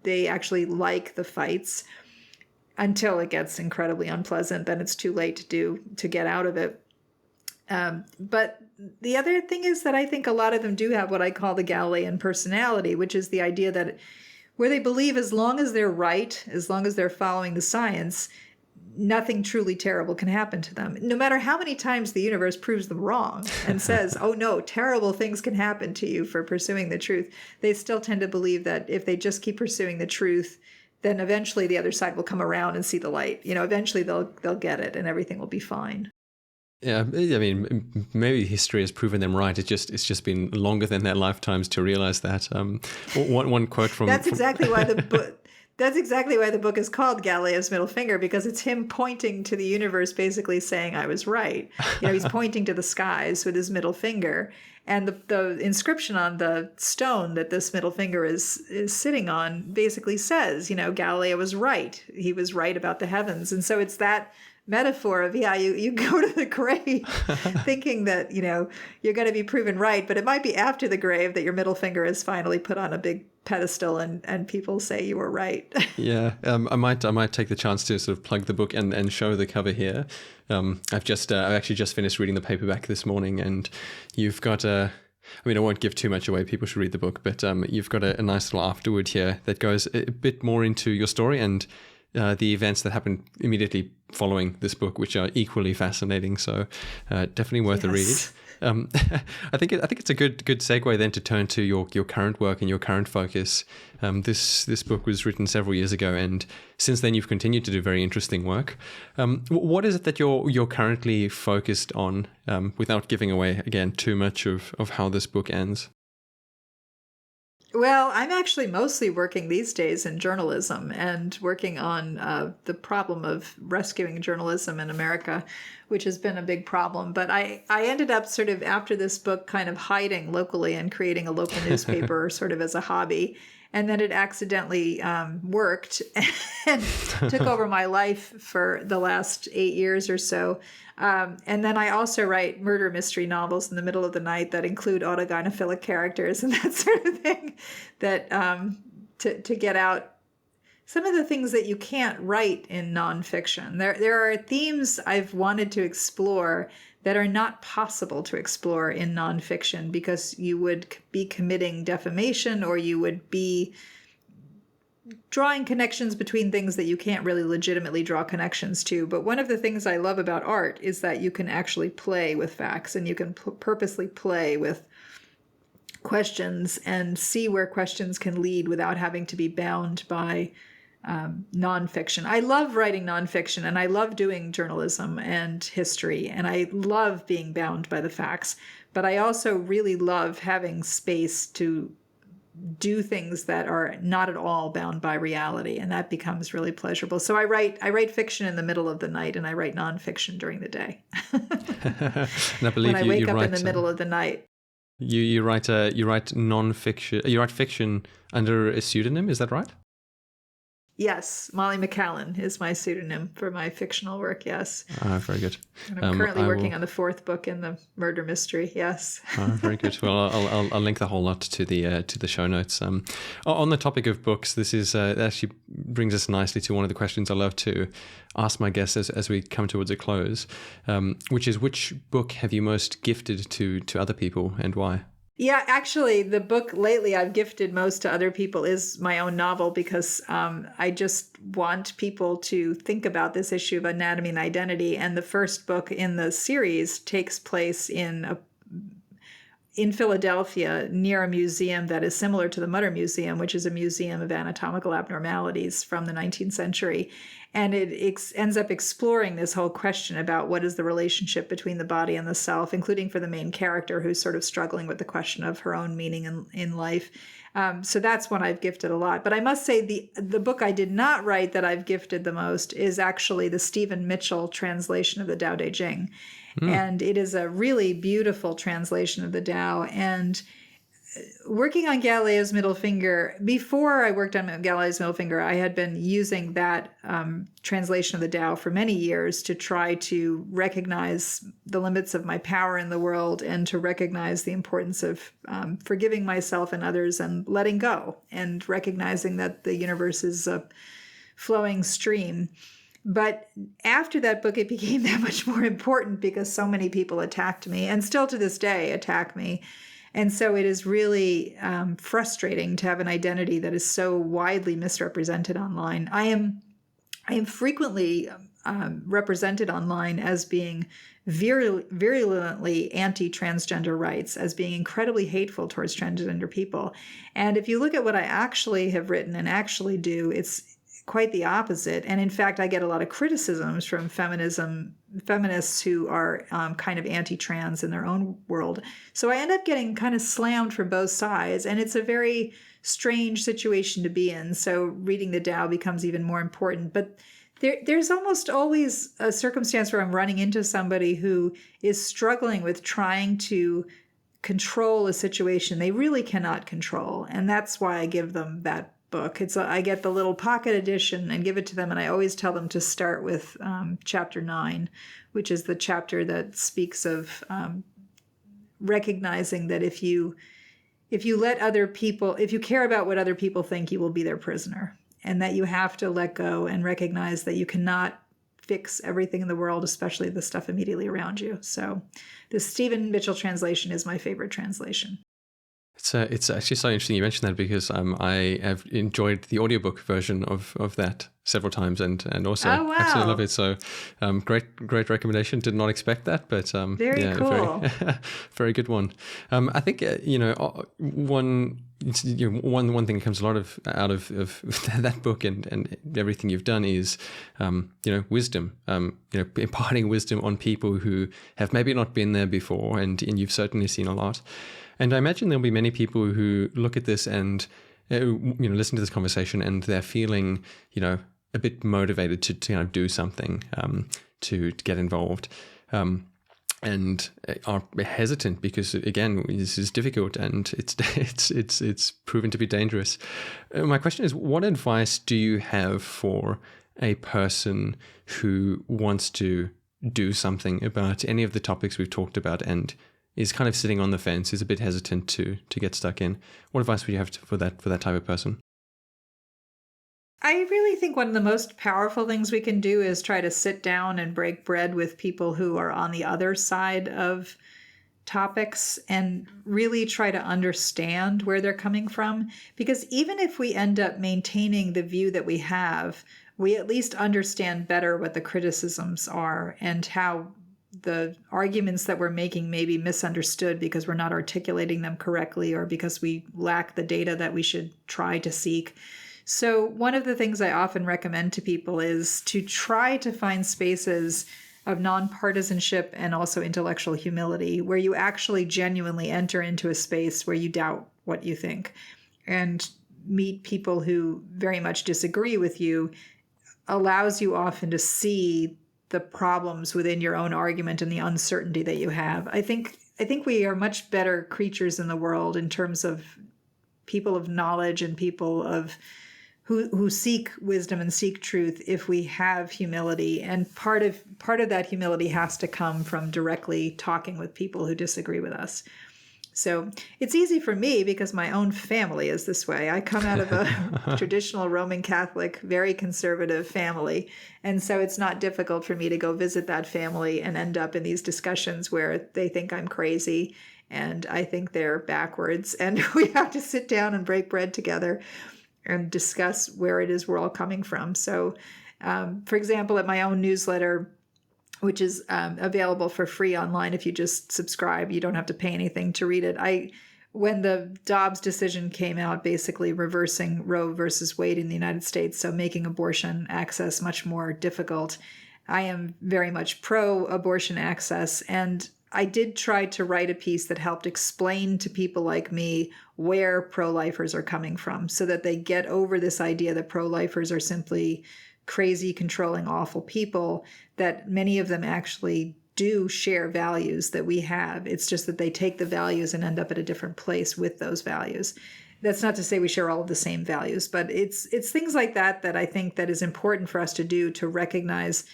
They actually like the fights until it gets incredibly unpleasant. Then it's too late to get out of it. But the other thing is that I think a lot of them do have what I call the Galilean personality, which is the idea that where they believe as long as they're right, as long as they're following the science, nothing truly terrible can happen to them. No matter how many times the universe proves them wrong and says, oh no, terrible things can happen to you for pursuing the truth, they still tend to believe that if they just keep pursuing the truth, then eventually the other side will come around and see the light. Eventually they'll get it and everything will be fine. Yeah, I mean, maybe history has proven them right. It's just been longer than their lifetimes to realize that. One quote from That's exactly why the book is called Galileo's Middle Finger, because it's him pointing to the universe, basically saying, I was right. He's pointing to the skies with his middle finger. And the inscription on the stone that this middle finger is sitting on basically says, Galileo was right. He was right about the heavens. And so it's that metaphor of, you go to the grave thinking that, you're going to be proven right, but it might be after the grave that your middle finger is finally put on a big pedestal and people say you were right. Yeah, I might take the chance to sort of plug the book and show the cover here. I've actually just finished reading the paperback this morning, and you've got I won't give too much away. People should read the book, but you've got a nice little afterword here that goes a bit more into your story and the events that happened immediately following this book, which are equally fascinating. So definitely worth a read. I think it's a good segue then to turn to your current work and your current focus. This book was written several years ago, and since then you've continued to do very interesting work. What is it that you're currently focused on, without giving away again too much of how this book ends? Well, I'm actually mostly working these days in journalism and working on the problem of rescuing journalism in America, which has been a big problem. But I ended up sort of after this book kind of hiding locally and creating a local newspaper sort of as a hobby. And then it accidentally worked and took over my life for the last 8 years or so. And then I also write murder mystery novels in the middle of the night that include autogynephilic characters and that sort of thing, that to get out some of the things that you can't write in nonfiction. There are themes I've wanted to explore that are not possible to explore in nonfiction because you would be committing defamation, or you would be drawing connections between things that you can't really legitimately draw connections to. But one of the things I love about art is that you can actually play with facts, and you can purposely play with questions and see where questions can lead without having to be bound by nonfiction. I love writing nonfiction, and I love doing journalism and history, and I love being bound by the facts. But I also really love having space to do things that are not at all bound by reality, and that becomes really pleasurable. So I write fiction in the middle of the night, and I write nonfiction during the day. And I believe when I wake up in the middle of the night. You write nonfiction. You write fiction under a pseudonym. Is that right? Yes, Molly McCallan is my pseudonym for my fictional work, yes. Very good. And I'm currently working on the 4th book in the murder mystery, yes. Very good. Well, I'll link the whole lot to the show notes. On the topic of books, this is actually brings us nicely to one of the questions I love to ask my guests as we come towards a close, which is, which book have you most gifted to other people, and why? Yeah, actually, the book lately I've gifted most to other people is my own novel, because I just want people to think about this issue of anatomy and identity. And the first book in the series takes place in Philadelphia, near a museum that is similar to the Mutter Museum, which is a museum of anatomical abnormalities from the 19th century. And it ends up exploring this whole question about what is the relationship between the body and the self, including for the main character, who's sort of struggling with the question of her own meaning in life. So that's one I've gifted a lot. But I must say the book I did not write that I've gifted the most is actually the Stephen Mitchell translation of the Tao Te Ching. And it is a really beautiful translation of the Tao. And working on Galileo's middle finger, before I worked on Galileo's middle finger, I had been using that translation of the Tao for many years to try to recognize the limits of my power in the world, and to recognize the importance of forgiving myself and others and letting go, and recognizing that the universe is a flowing stream. But after that book, it became that much more important because so many people attacked me, and still to this day attack me. And so it is really frustrating to have an identity that is so widely misrepresented online. I am frequently represented online as being virulently anti-transgender rights, as being incredibly hateful towards transgender people. And if you look at what I actually have written and actually do, it's quite the opposite. And in fact, I get a lot of criticisms from feminists who are kind of anti-trans in their own world. So I end up getting kind of slammed from both sides, and it's a very strange situation to be in. So reading the Tao becomes even more important. But there's almost always a circumstance where I'm running into somebody who is struggling with trying to control a situation they really cannot control. And that's why I give them that book. I get the little pocket edition and give it to them, and I always tell them to start with chapter 9, which is the chapter that speaks of recognizing that if you let other people, if you care about what other people think, you will be their prisoner, and that you have to let go and recognize that you cannot fix everything in the world, especially the stuff immediately around you. So the Stephen Mitchell translation is my favorite translation. It's actually so interesting you mentioned that, because I have enjoyed the audiobook version of that several times and also Oh, wow. absolutely love it. So great recommendation. Did not expect that, but Very cool. very good one. I think one thing that comes out of that book and everything you've done is wisdom. Imparting wisdom on people who have maybe not been there before, and you've certainly seen a lot. And I imagine there'll be many people who look at this and listen to this conversation and they're feeling a bit motivated to do something, to get involved, and are hesitant because, again, this is difficult and it's proven to be dangerous. My question is, what advice do you have for a person who wants to do something about any of the topics we've talked about and is kind of sitting on the fence, is a bit hesitant to get stuck in? What advice would you have for that type of person? I really think one of the most powerful things we can do is try to sit down and break bread with people who are on the other side of topics and really try to understand where they're coming from. Because even if we end up maintaining the view that we have, we at least understand better what the criticisms are and how the arguments that we're making may be misunderstood because we're not articulating them correctly or because we lack the data that we should try to seek. So one of the things I often recommend to people is to try to find spaces of nonpartisanship and also intellectual humility where you actually genuinely enter into a space where you doubt what you think, and meet people who very much disagree with you allows you often to see the problems within your own argument and the uncertainty that you have. I think we are much better creatures in the world in terms of people of knowledge and people of who seek wisdom and seek truth if we have humility. And part of that humility has to come from directly talking with people who disagree with us. So it's easy for me because my own family is this way. I come out of a traditional Roman Catholic, very conservative family. And so it's not difficult for me to go visit that family and end up in these discussions where they think I'm crazy and I think they're backwards. And we have to sit down and break bread together and discuss where it is we're all coming from. So, for example, at my own newsletter, which is available for free online if you just subscribe, you don't have to pay anything to read it. When the Dobbs decision came out, basically reversing Roe versus Wade in the United States, so making abortion access much more difficult, I am very much pro-abortion access. And I did try to write a piece that helped explain to people like me where pro-lifers are coming from so that they get over this idea that pro-lifers are simply crazy, controlling, awful people, that many of them actually do share values that we have. It's just that they take the values and end up at a different place with those values. That's not to say we share all of the same values, but it's things like that I think that is important for us to do, to recognize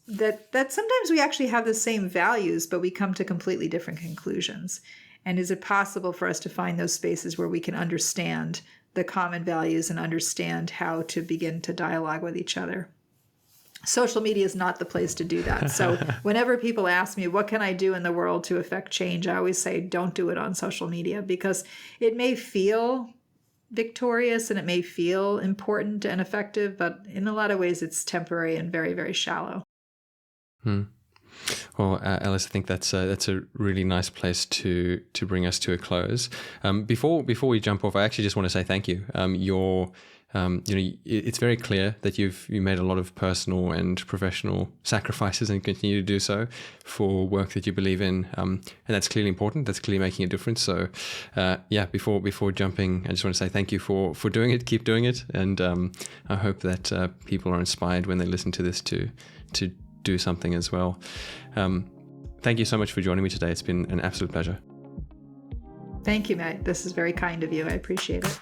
that sometimes we actually have the same values, but we come to completely different conclusions. And is it possible for us to find those spaces where we can understand the common values and understand how to begin to dialogue with each other? Social media is not the place to do that. So whenever people ask me, what can I do in the world to affect change? I always say, don't do it on social media, because it may feel victorious and it may feel important and effective, but in a lot of ways it's temporary and very, very shallow. Well, Alice, I think that's a really nice place to bring us to a close. Before we jump off, I actually just want to say thank you. It's very clear that you made a lot of personal and professional sacrifices and continue to do so for work that you believe in, and that's clearly important. That's clearly making a difference. So, before jumping, I just want to say thank you for doing it. Keep doing it, and I hope that people are inspired when they listen to this to do something as well. Thank you so much for joining me today. It's been an absolute pleasure. Thank you, Matt. This is very kind of you. I appreciate it.